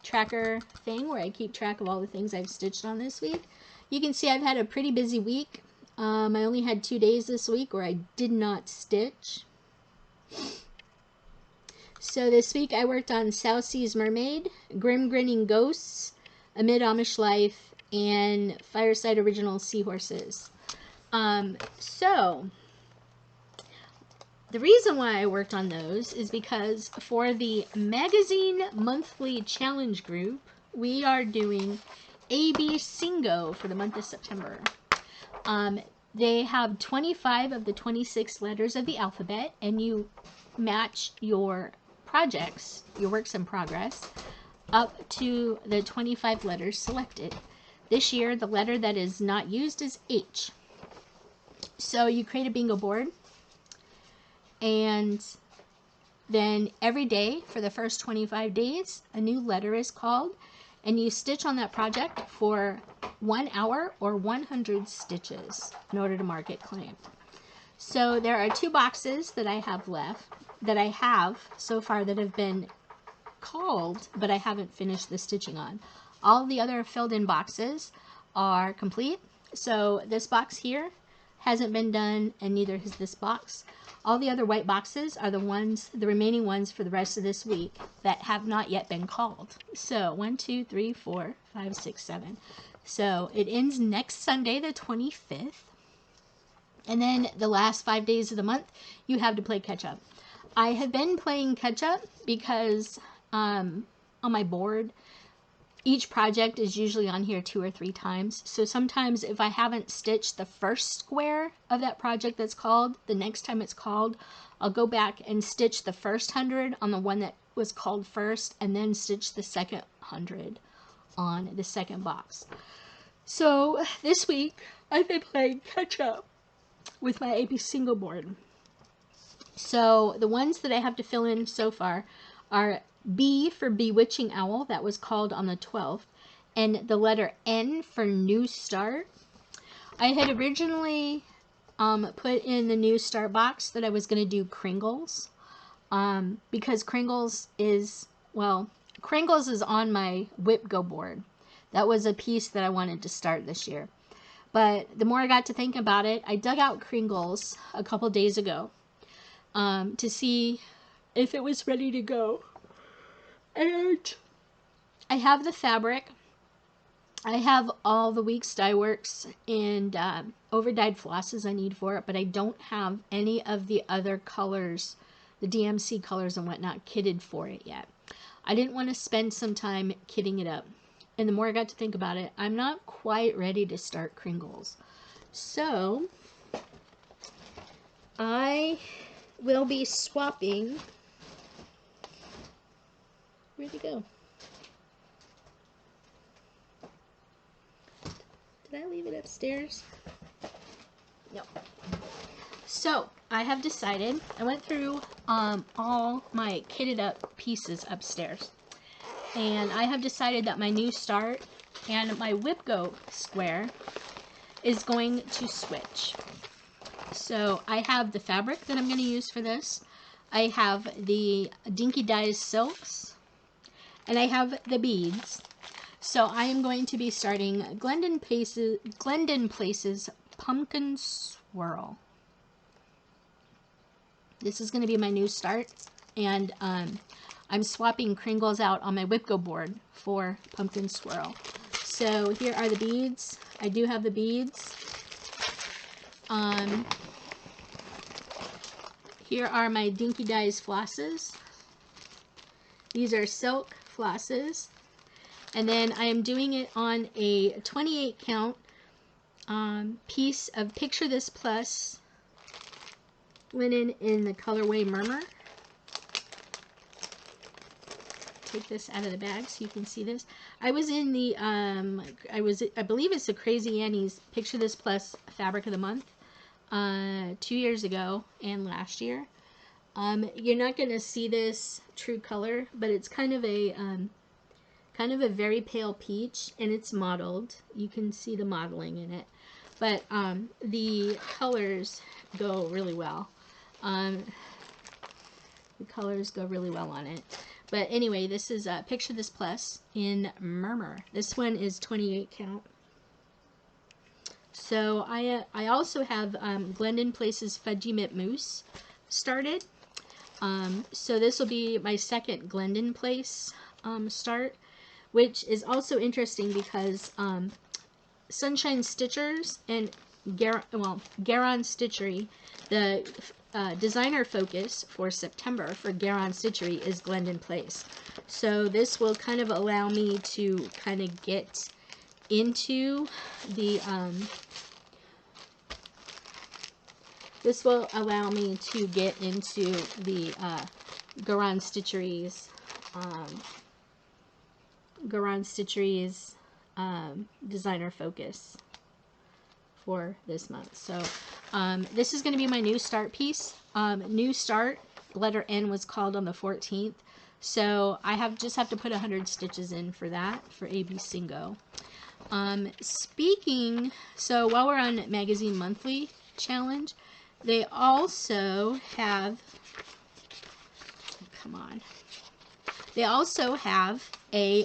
tracker thing where I keep track of all the things I've stitched on this week. You can see I've had a pretty busy week. I only had 2 days this week where I did not stitch. So this week I worked on South Seas Mermaid, Grim Grinning Ghosts, Amid Amish Life, and Fireside Original Seahorses. So the reason why I worked on those is because for the magazine monthly challenge group, we are doing AB Singo for the month of September. They have 25 of the 26 letters of the alphabet, and you match your projects, your works in progress, up to the 25 letters selected. This year, the letter that is not used is H. So you create a bingo board, and then every day for the first 25 days, a new letter is called, and you stitch on that project for 1 hour or 100 stitches in order to mark it claimed. So there are 2 boxes that I have left, that I have so far that have been called, but I haven't finished the stitching on. All the other filled in boxes are complete. So this box here hasn't been done, and neither has this box. All the other white boxes are the remaining ones for the rest of this week that have not yet been called. So 1, 2, 3, 4, 5, 6, 7. So it ends next Sunday, the 25th. And then the last 5 days of the month, you have to play catch up. I have been playing catch up because on my board, each project is usually on here 2 or 3 times. So sometimes if I haven't stitched the first square of that project that's called, the next time it's called, I'll go back and stitch the first 100 on the one that was called first, and then stitch the second 100 on the second box. So this week I've been playing catch up with my AB single board. So the ones that I have to fill in so far are B for Bewitching Owl, that was called on the 12th, and the letter N for New Start. I had originally put in the New Start box that I was going to do Kringles, because Kringles is on my WIPGO board. That was a piece that I wanted to start this year. But the more I got to think about it, I dug out Kringles a couple days ago to see if it was ready to go. And I have the fabric. I have all the Weeks Dye Works and over-dyed flosses I need for it, but I don't have any of the other colors, the DMC colors and whatnot, kitted for it yet. I didn't want to spend some time kitting it up. And the more I got to think about it, I'm not quite ready to start Kringles. So I will be swapping. Where'd it go? Did I leave it upstairs? No. So I have decided, I went through all my kitted up pieces upstairs, and I have decided that my New Start and my WIPGO square is going to switch. So I have the fabric that I'm going to use for this. I have the Dinky Dyes silks, and I have the beads. So I am going to be starting Glendon Place's Pumpkin Swirl. This is going to be my New Start, and I'm swapping Kringles out on my WIPGO board for Pumpkin Swirl. So here are the beads. I do have the beads. Here are my Dinky Dyes flosses. These are silk flosses. And then I am doing it on a 28 count piece of Picture This Plus linen in the colorway Murmur. Take this out of the bag so you can see this. I was in the I believe it's the Crazy Annie's Picture This Plus Fabric of the Month 2 years ago and last year. You're not going to see this true color, but it's kind of a very pale peach, and it's modeled. You can see the modeling in it, but the colors go really well. The colors go really well on it. But anyway, this is Picture This Plus in Murmur. This one is 28 count. So I also have Glendon Place's Fudgy Mint Mousse started. So this will be my second Glendon Place start, which is also interesting because Sunshine Stitchers and Garon Stitchery, the designer focus for September for Garon Stitchery is Glendon Place. So this will kind of allow me to kind of get into the Garon Stitchery's designer focus for this month. So this is going to be my new start piece. New start, letter N was called on the 14th. So I just have to put 100 stitches in for that, for AB Singo. So while we're on Magazine Monthly Challenge, they also have, they also have a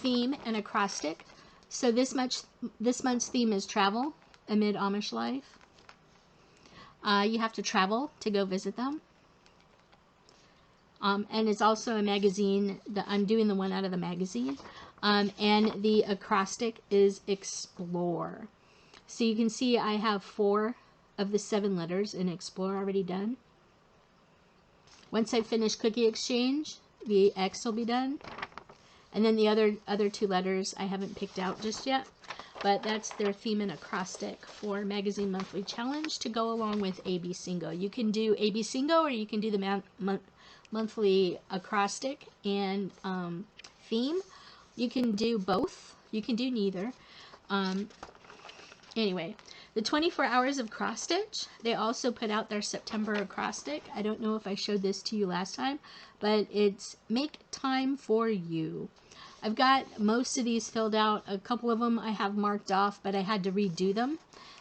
theme and acrostic. So this month's theme is travel amid Amish life. You have to travel to go visit them. And it's also a magazine. I'm doing the one out of the magazine. And the acrostic is explore. So you can see I have 4 of the 7 letters in explore already done. Once I finish cookie exchange, the X will be done. And then the other 2 letters I haven't picked out just yet. But that's their theme and acrostic for Magazine Monthly Challenge to go along with AB Singo. You can do AB Singo or you can do the monthly acrostic and theme. You can do both. You can do neither. Anyway, the 24 hours of cross stitch, they also put out their September acrostic. I don't know if I showed this to you last time, but it's Make Time for You. I've got most of these filled out. A couple of them I have marked off, but I had to redo them.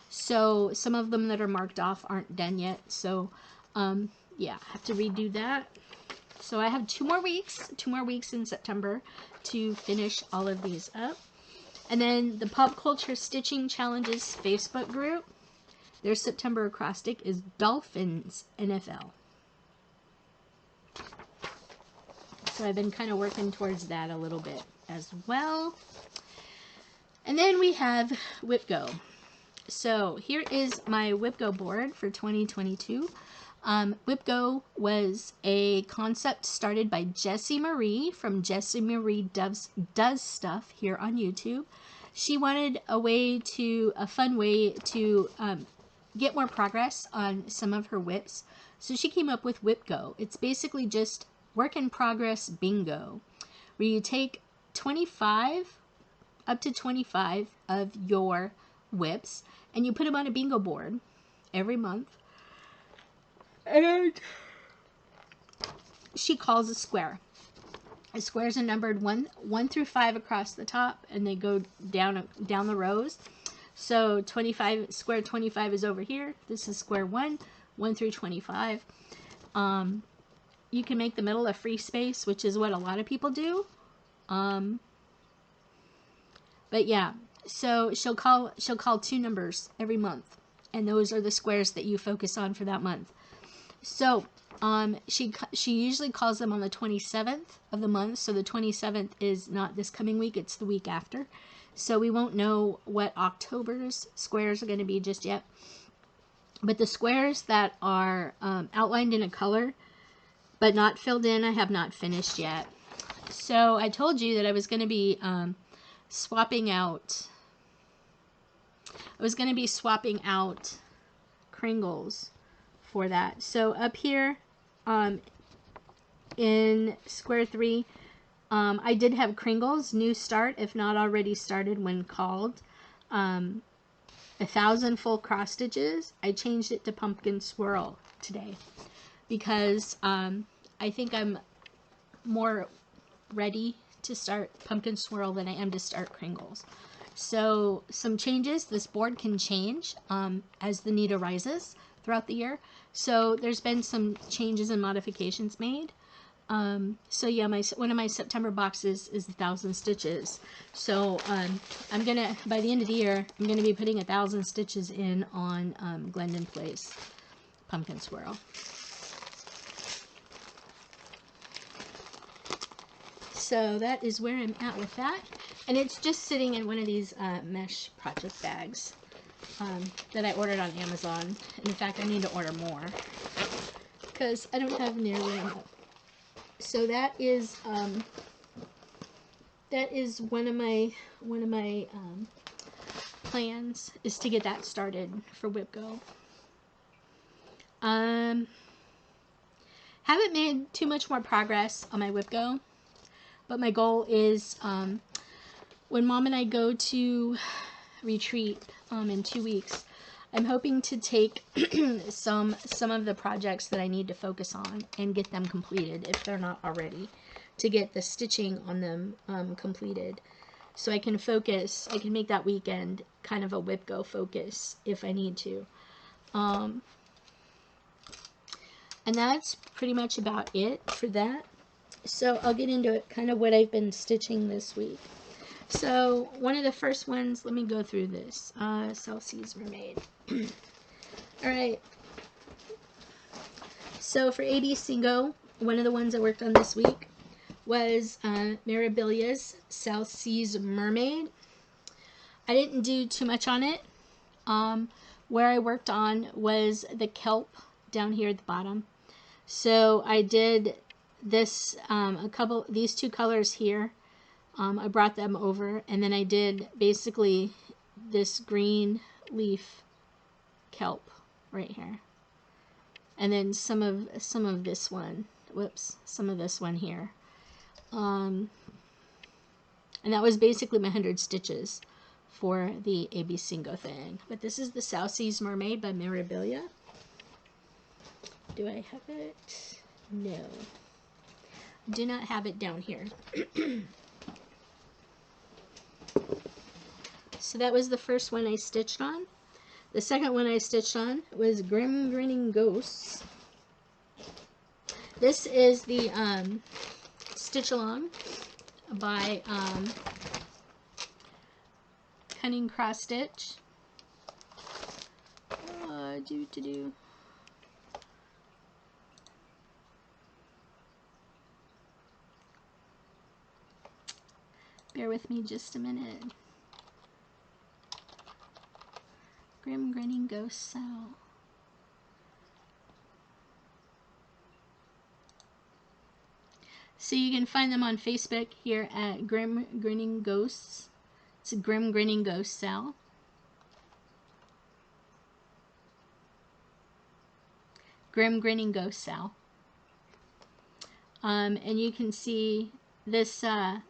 So some of them that are marked off aren't done yet. So yeah, I have to redo that. So I have 2 more weeks in September to finish all of these up. And then the Pop Culture Stitching Challenges Facebook group, their September acrostic is Dolphins NFL. So I've been kind of working towards that a little bit as well. And then we have WIPGO. So here is my WIPGO board for 2022. WIPGO was a concept started by Jessie Marie from Jessie Marie Does Stuff here on YouTube. She wanted a fun way to get more progress on some of her WIPs. So she came up with WIPGO. It's basically just work in progress bingo, where you take up to 25 of your WIPs and you put them on a bingo board every month. And she calls a square. The squares are numbered 1 through 5 across the top, and they go down the rows. So square 25 is over here. This is square 1 through 25. You can make the middle a free space, which is what a lot of people do. But yeah, so she'll call 2 numbers every month, and those are the squares that you focus on for that month. So She usually calls them on the 27th of the month, so the 27th is not this coming week, it's the week after. So we won't know what October's squares are going to be just yet. But the squares that are outlined in a color but not filled in, I have not finished yet. So I told you that I was going to be swapping out Kringles for that. So up here in square 3, I did have Kringles, new start, if not already started when called. 1,000 full cross stitches. I changed it to pumpkin swirl today because I think I'm more ready to start pumpkin swirl than I am to start Kringles. So some changes. This board can change as the need arises throughout the year. So there's been some changes and modifications made. So yeah, one of my September boxes is 1,000 stitches. So I'm gonna, by the end of the year, I'm gonna be putting 1,000 stitches in on Glendon Place pumpkin swirl. So that is where I'm at with that, and it's just sitting in one of these mesh project bags that I ordered on Amazon. And in fact, I need to order more because I don't have nearly enough. So that is one of my plans, is to get that started for WIPGO. Haven't made too much more progress on my WIPGO, but my goal is when Mom and I go to retreat in 2 weeks, I'm hoping to take some of the projects that I need to focus on and get them completed if they're not already, to get the stitching on them completed, so I can focus. I can make that weekend kind of a WIPGO focus if I need to. And that's pretty much about it for that. So I'll get into it, kind of what I've been stitching this week. So one of the first ones, let me go through this. Chelsea's Mermaid. Alright. So for ABC Go, one of the ones I worked on this week was Mirabilia's South Seas Mermaid. I didn't do too much on it. Where I worked on was the kelp down here at the bottom. So I did this, these two colors here. I brought them over, and then I did basically this green leaf kelp right here, and then some of this one. Whoops, some of this one here. And that was basically my 100 stitches for the ABC Go thing. But this is the South Seas Mermaid by Mirabilia. Do I have it? No. Do not have it down here. So that was the first one I stitched on. The second one I stitched on was Grim Grinning Ghosts. This is the Stitch Along by Cunning Cross Stitch. Bear with me just a minute. Grim Grinning Ghost Cell. So you can find them on Facebook here at Grim Grinning Ghosts. It's a Grim Grinning Ghost Cell. Grim Grinning Ghost Cell. And you can see this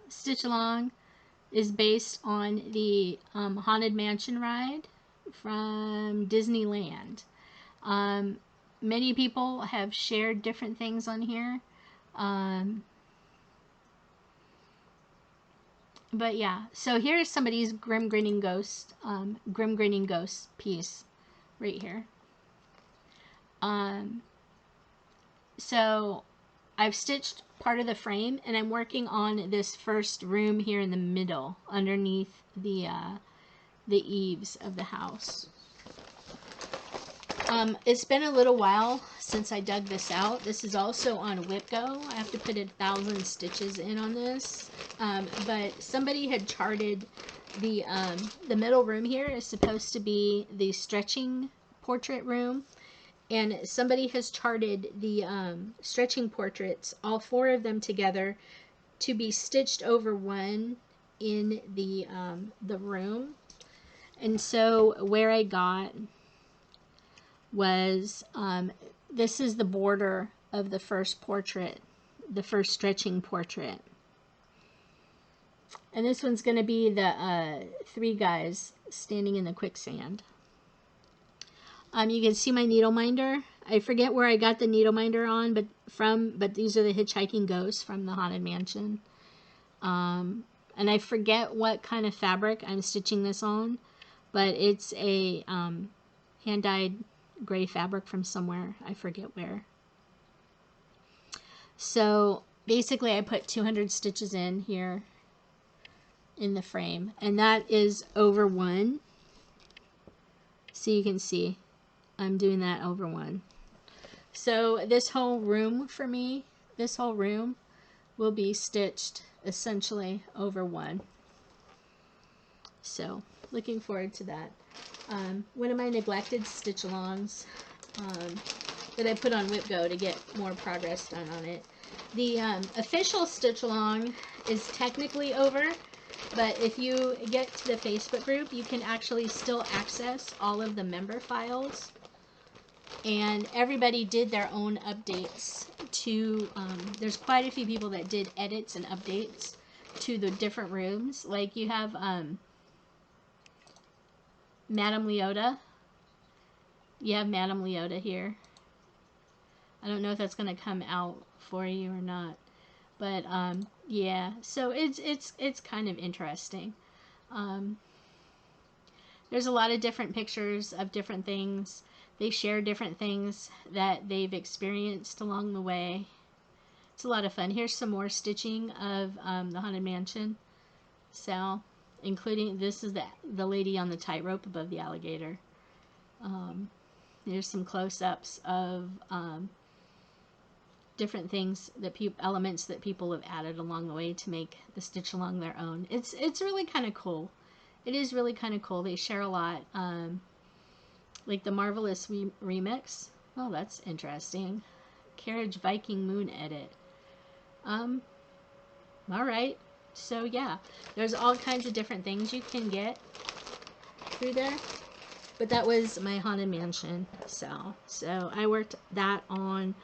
Stitch Along is based on the Haunted Mansion ride from Disneyland. Many people have shared different things on here. But yeah, so here's somebody's Grim Grinning Ghost piece right here. So I've stitched part of the frame, and I'm working on this first room here in the middle underneath the eaves of the house. It's been a little while since I dug this out. This is also on WIPGO. I have to put 1,000 stitches in on this. But somebody had charted the middle room here is supposed to be the stretching portrait room. And somebody has charted the stretching portraits, all 4 of them together, to be stitched over one in the room. And so where I got was, this is the border of the first portrait, the first stretching portrait. And this one's going to be the 3 guys standing in the quicksand. You can see my needle minder. I forget where I got the needle minder on, but these are the hitchhiking ghosts from the Haunted Mansion. And I forget what kind of fabric I'm stitching this on, but it's a hand-dyed gray fabric from somewhere. I forget where. So basically I put 200 stitches in here in the frame, and that is over 1. So you can see I'm doing that over 1. So this whole room for me, this whole room will be stitched essentially over 1. So looking forward to that. One of my neglected stitch alongs that I put on WIPGO to get more progress done on it. The official stitch along is technically over, but if you get to the Facebook group, you can actually still access all of the member files. And everybody did their own updates to, there's quite a few people that did edits and updates to the different rooms. Like you have Madame Leota. You have Madame Leota here. I don't know if that's going to come out for you or not. But yeah, so it's kind of interesting. There's a lot of different pictures of different things. They share different things that they've experienced along the way. It's a lot of fun. Here's some more stitching of the Haunted Mansion. So, including, this is the lady on the tightrope above the alligator. There's some close-ups of different things, elements that people have added along the way to make the stitch along their own. It's really kind of cool. It is really kind of cool. They share a lot. Like the Marvelous Remix. Oh, that's interesting. Carriage Viking Moon Edit. Alright. So yeah, there's all kinds of different things you can get through there. But that was my Haunted Mansion cell. So I worked that on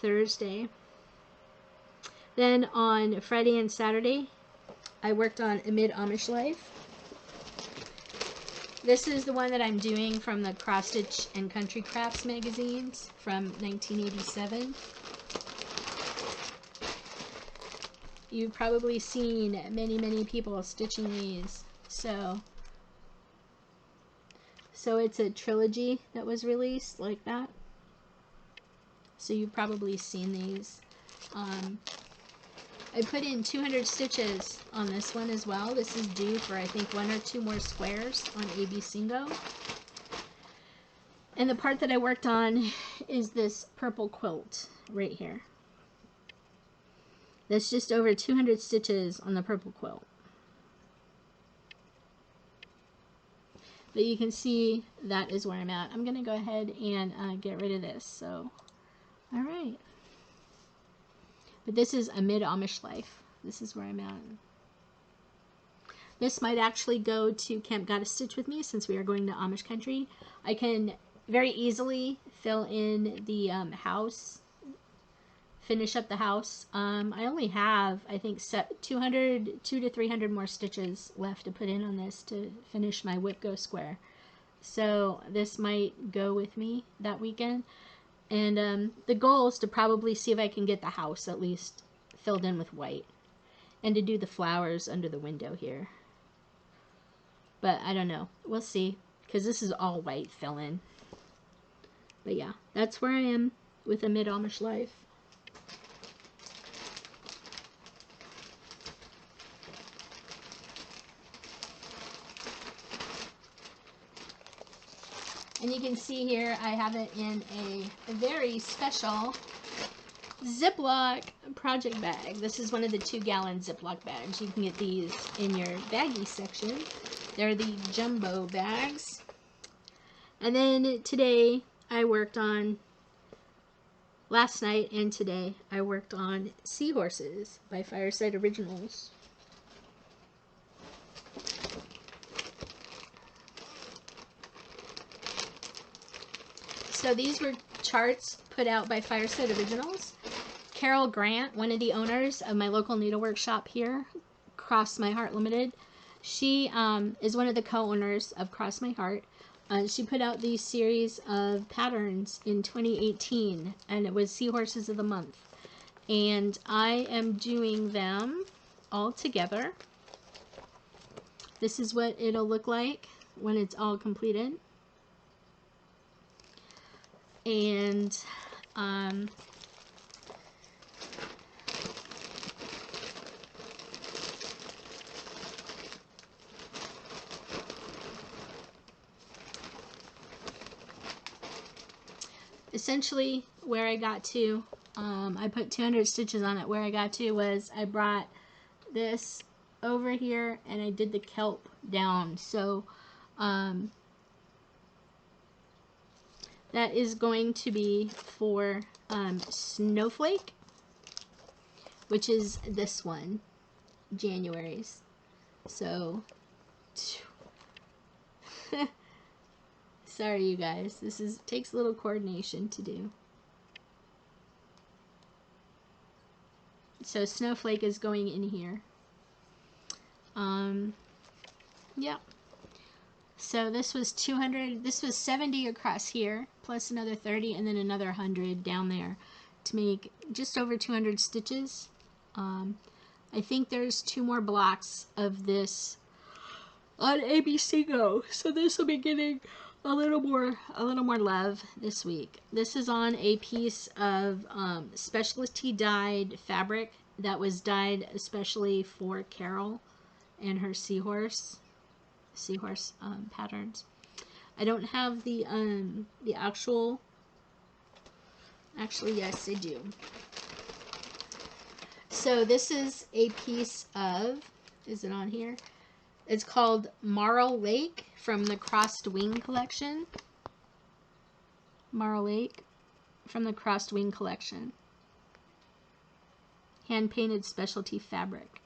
Thursday. Then on Friday and Saturday, I worked on Amid Amish Life. This is the one that I'm doing from the Cross Stitch and Country Crafts magazines from 1987. You've probably seen many people stitching these. So it's a trilogy that was released like that. So you've probably seen these. I put in 200 stitches on this one as well. This is due for, I think, 1 or 2 more squares on AB Singo. And the part that I worked on is this purple quilt right here. That's just over 200 stitches on the purple quilt. But you can see that is where I'm at. I'm going to go ahead and get rid of this. So, all right. But this is Amid Amish Life. This is where I'm at. This might actually go to Camp Gotta Stitch with me since we are going to Amish country. I can very easily fill in the house, finish up the house. I only have, I think, 200 to 300 more stitches left to put in on this to finish my WIPGO square. So this might go with me that weekend. And the goal is to probably see if I can get the house at least filled in with white. And to do the flowers under the window here. But I don't know. We'll see. Because this is all white fill-in. But yeah, that's where I am with Amid Amish Life. And you can see here I have it in a very special Ziploc project bag. This is one of the 2-gallon Ziploc bags. You can get these in your baggie section. They're the jumbo bags. And then today I worked on, last night and today I worked on Seahorses by Fireside Originals. So these were charts put out by Fireside Originals. Carol Grant, one of the owners of my local needlework shop here, Cross My Heart Limited, she is one of the co-owners of Cross My Heart. She put out these series of patterns in 2018, and it was Seahorses of the Month. And I am doing them all together. This is what it'll look like when it's all completed. And essentially where I got to, I put 200 stitches on it. Where I got to was I brought this over here and I did the kelp down. So that is going to be for Snowflake, which is this one, January's. So sorry you guys, this takes a little coordination to do. So Snowflake is going in here. Yeah. So this was 200, this was 70 across here, plus another 30, and then another 100 down there to make just over 200 stitches. I think there's 2 more blocks of this on ABC Go, so this will be getting a little more love this week. This is on a piece of specialty dyed fabric that was dyed especially for Carol and her seahorse patterns. I don't have the actual, actually yes I do. So this is a piece of, is it on here? It's called Marl Lake from the Crossed Wing collection. Marl Lake from the Crossed Wing collection. Hand painted specialty fabric.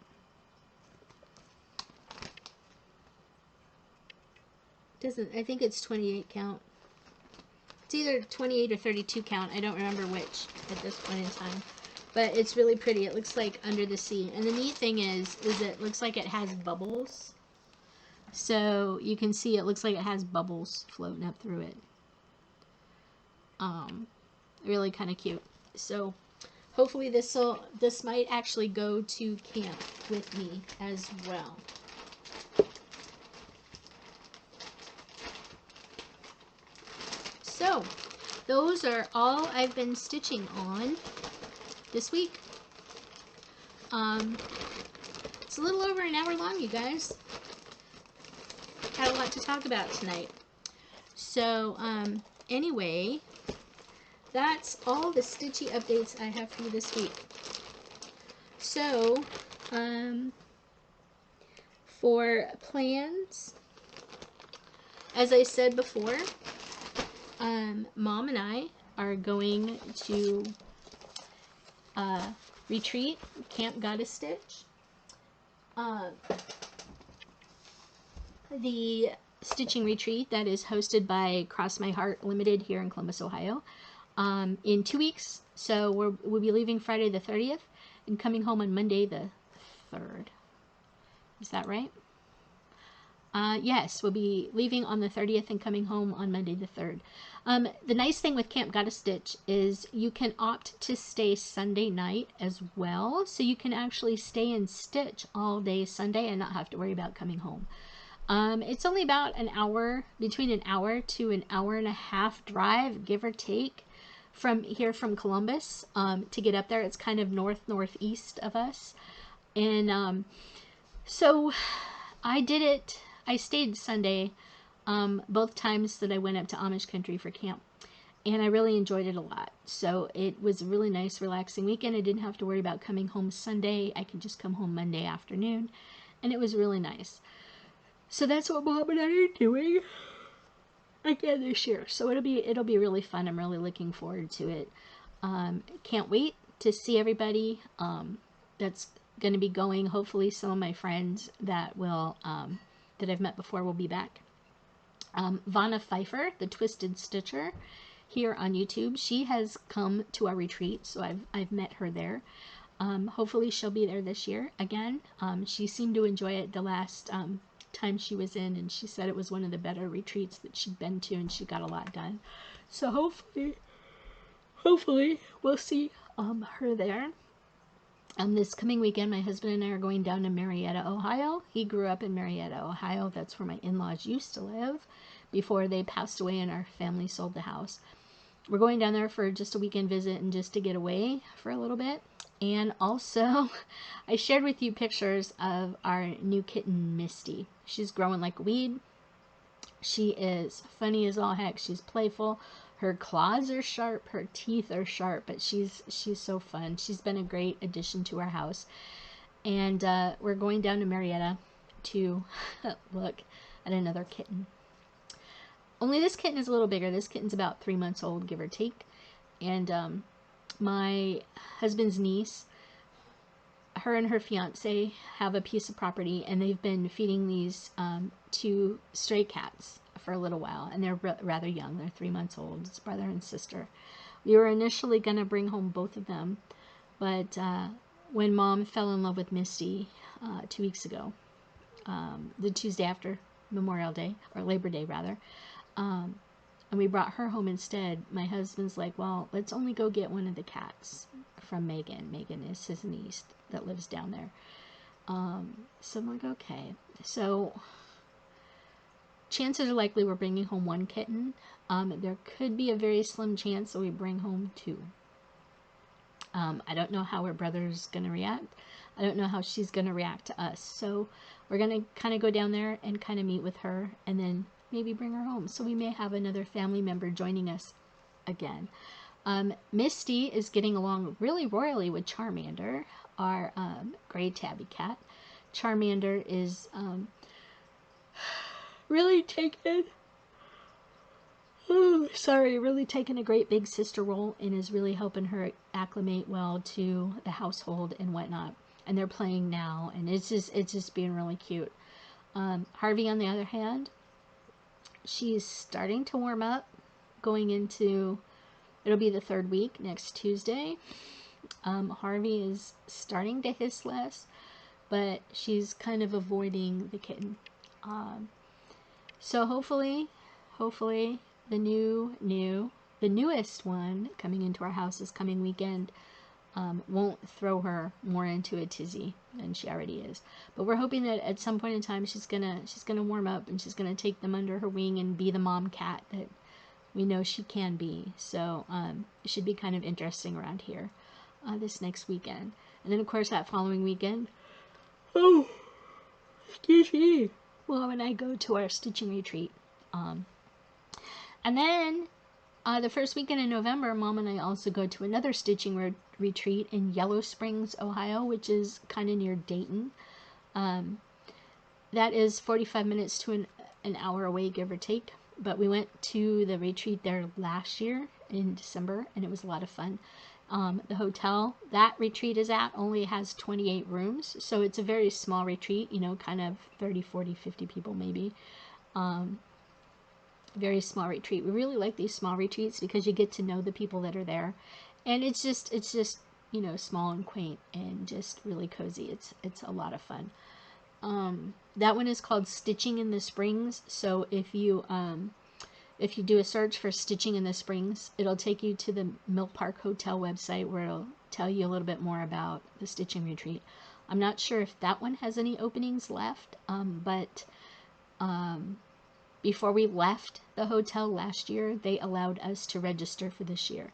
I think it's 28 count. It's either 28 or 32 count. I don't remember which at this point in time. But it's really pretty. It looks like Under the Sea. And the neat thing is it looks like it has bubbles. So you can see it looks like it has bubbles floating up through it. Really kind of cute. So hopefully this might actually go to camp with me as well. So those are all I've been stitching on this week. It's a little over an hour long, you guys. Had a lot to talk about tonight. So anyway, that's all the stitchy updates I have for you this week. So for plans, as I said before, Mom and I are going to retreat, Camp Goddess Stitch. The stitching retreat that is hosted by Cross My Heart Limited here in Columbus, Ohio, in 2 weeks. So we'll be leaving Friday the 30th and coming home on Monday the 3rd. Is that right? Yes, we'll be leaving on the 30th and coming home on Monday the 3rd. The nice thing with Camp Goddess Stitch is you can opt to stay Sunday night as well. So you can actually stay and stitch all day Sunday and not have to worry about coming home. It's only about an hour, between an hour to an hour and a half drive, give or take, from here from Columbus to get up there. It's kind of northeast of us. And so I did it. I stayed Sunday both times that I went up to Amish country for camp, and I really enjoyed it a lot. So it was a really nice, relaxing weekend. I didn't have to worry about coming home Sunday. I could just come home Monday afternoon, and it was really nice. So that's what Mom and I are doing again this year. So it'll be really fun. I'm really looking forward to it. Can't wait to see everybody that's going to be going. Hopefully some of my friends that will that I've met before will be back. Vanna Pfeiffer, the Twisted Stitcher, here on YouTube, she has come to our retreat, so I've met her there. Hopefully she'll be there this year again. She seemed to enjoy it the last time she was in, and she said it was one of the better retreats that she'd been to, and she got a lot done. So hopefully we'll see her there. This coming weekend, my husband and I are going down to Marietta, Ohio. He grew up in Marietta, Ohio. That's where my in-laws used to live before they passed away and our family sold the house. We're going down there for just a weekend visit and just to get away for a little bit. And also, I shared with you pictures of our new kitten, Misty. She's growing like a weed. She is funny as all heck. She's playful. Her claws are sharp, her teeth are sharp, but she's so fun. She's been a great addition to our house. And we're going down to Marietta to look at another kitten. Only this kitten is a little bigger. This kitten's about 3 months old, give or take. And my husband's niece, her and her fiance have a piece of property, and they've been feeding these 2 stray cats for a little while, and they're rather young. They're 3 months old. It's brother and sister. We were initially going to bring home both of them, but when Mom fell in love with Misty 2 weeks ago, the Tuesday after Memorial Day, or Labor Day rather, and we brought her home instead, my husband's like, well, let's only go get one of the cats from Megan. Megan is his niece that lives down there. So I'm like, okay. So chances are likely we're bringing home 1 kitten. There could be a very slim chance that we bring home 2. I don't know how her brother's going to react. I don't know how she's going to react to us. So we're going to kind of go down there and kind of meet with her and then maybe bring her home. So we may have another family member joining us again. Misty is getting along really royally with Charmander, our gray tabby cat. Charmander is really taking a great big sister role and is really helping her acclimate well to the household and whatnot. And they're playing now, and it's just being really cute. Harvey, on the other hand, she's starting to warm up, going into, it'll be the 3rd week next Tuesday. Harvey is starting to hiss less, but she's kind of avoiding the kitten. So hopefully the newest one coming into our house this coming weekend won't throw her more into a tizzy than she already is. But we're hoping that at some point in time she's gonna warm up and she's gonna take them under her wing and be the mom cat that we know she can be. So it should be kind of interesting around here this next weekend. And then of course that following weekend, oh, excuse me, Mom and I go to our stitching retreat. And then the first weekend in November, Mom and I also go to another stitching retreat in Yellow Springs, Ohio, which is kind of near Dayton. That is 45 minutes to an hour away, give or take. But we went to the retreat there last year in December, and it was a lot of fun. The hotel that retreat is at only has 28 rooms, so it's a very small retreat, you know, kind of 30, 40, 50 people maybe. Very small retreat. We really like these small retreats because you get to know the people that are there, and it's just you know, small and quaint and just really cozy. It's a lot of fun. That one is called Stitching in the Springs. So if you do a search for Stitching in the Springs, it'll take you to the Mill Park Hotel website where it'll tell you a little bit more about the stitching retreat. I'm not sure if that one has any openings left, but before we left the hotel last year, they allowed us to register for this year.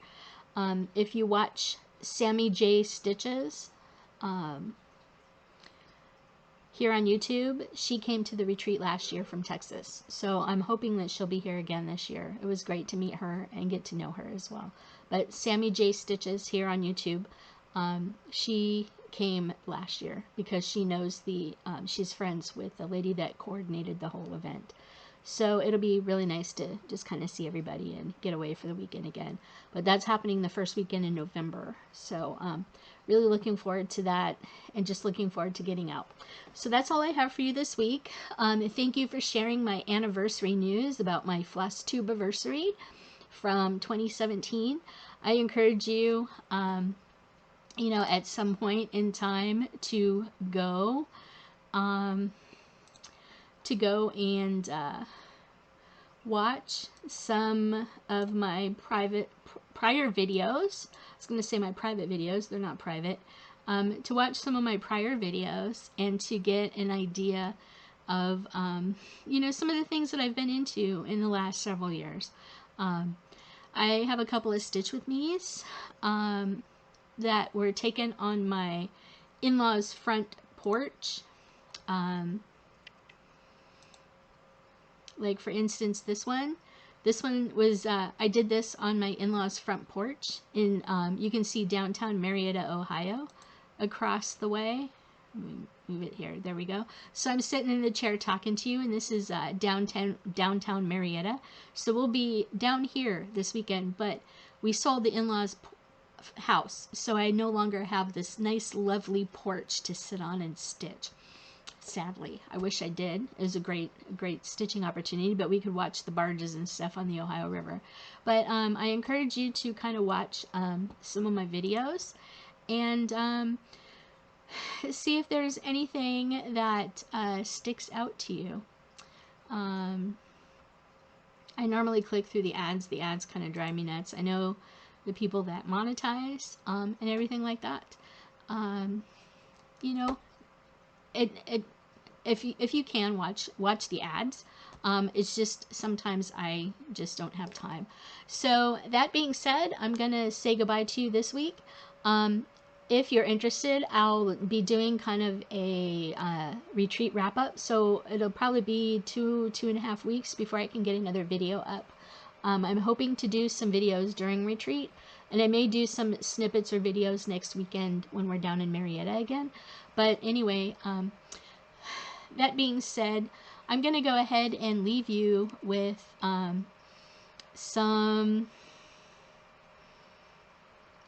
If you watch Sammy J Stitches, here on YouTube, she came to the retreat last year from Texas. So I'm hoping that she'll be here again this year. It was great to meet her and get to know her as well. But Sammy J Stitches here on YouTube, she came last year because she knows she's friends with the lady that coordinated the whole event. So it'll be really nice to just kind of see everybody and get away for the weekend again. But that's happening the first weekend in November. So really looking forward to that and just looking forward to getting out. So that's all I have for you this week. Thank you for sharing my anniversary news about my Flosstubiversary from 2017. I encourage you, you know, at some point in time to go and watch some of my prior videos. I was going to say my private videos, they're not private. To watch some of my prior videos and to get an idea of, you know, some of the things that I've been into in the last several years. I have a couple of Stitch With Me's that were taken on my in-laws' front porch. Like for instance, this one was, I did this on my in-laws' front porch in, you can see downtown Marietta, Ohio, across the way. Let me move it here. There we go. So I'm sitting in the chair talking to you, and this is downtown Marietta. So we'll be down here this weekend, but we sold the in-laws' house, so I no longer have this nice, lovely porch to sit on and stitch. Sadly, I wish I did. It was a great stitching opportunity, but we could watch the barges and stuff on the Ohio River. But I encourage you to kind of watch some of my videos and see if there's anything that sticks out to you. I normally click through the ads. The ads kind of drive me nuts. I know the people that monetize and everything like that. You know, if you can watch the ads, it's just sometimes I just don't have time. So that being said, I'm gonna say goodbye to you this week. If you're interested, I'll be doing kind of a retreat wrap up. So it'll probably be 2.5 weeks before I can get another video up. I'm hoping to do some videos during retreat, and I may do some snippets or videos next weekend when we're down in Marietta again. But anyway, that being said, I'm going to go ahead and leave you with some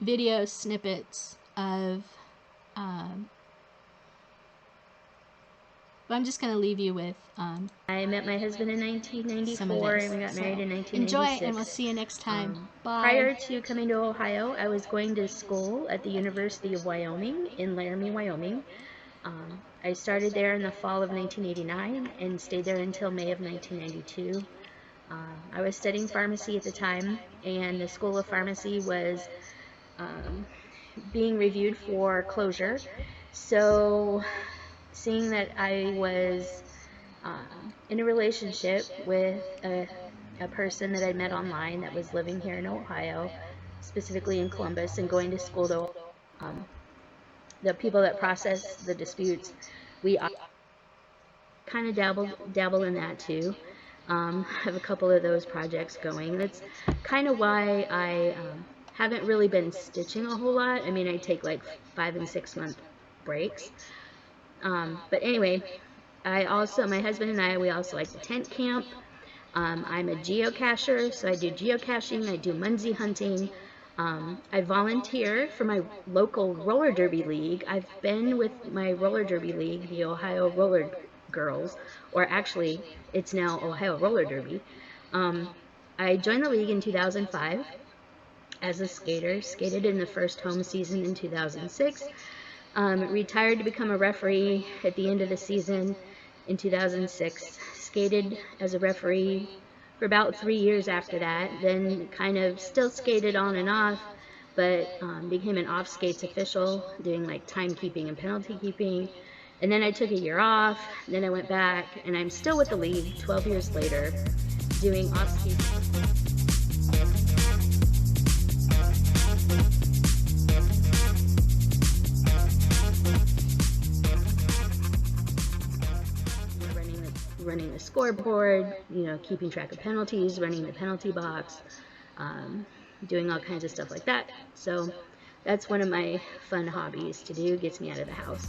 video snippets of, I'm just going to leave you with I met my husband in 1994 and we got married in 1996. Enjoy, and we'll see you next time. Bye. Prior to coming to Ohio, I was going to school at the University of Wyoming in Laramie, Wyoming. I started there in the fall of 1989 and stayed there until May of 1992. I was studying pharmacy at the time, and the School of Pharmacy was being reviewed for closure. So seeing that I was in a relationship with a person that I met online that was living here in Ohio, specifically in Columbus, and going to school to the people that process the disputes, we kind of dabble in that too. Have a couple of those projects going. That's kind of why I haven't really been stitching a whole lot. I mean, I take like 5 and 6 month breaks. But anyway, my husband and I, we also like the tent camp. I'm a geocacher, so I do geocaching, I do Munzie hunting. I volunteer for my local roller derby league. I've been with my roller derby league, the Ohio Roller Girls, or actually, it's now Ohio Roller Derby. I joined the league in 2005 as a skater, skated in the first home season in 2006, retired to become a referee at the end of the season in 2006, skated as a referee for about 3 years after that, then kind of still skated on and off, but became an off-skates official, doing like timekeeping and penalty keeping. And then I took a year off, then I went back, and I'm still with the league 12 years later, doing off-skates. running the scoreboard, you know, keeping track of penalties, running the penalty box, doing all kinds of stuff like that. So that's one of my fun hobbies to do, gets me out of the house.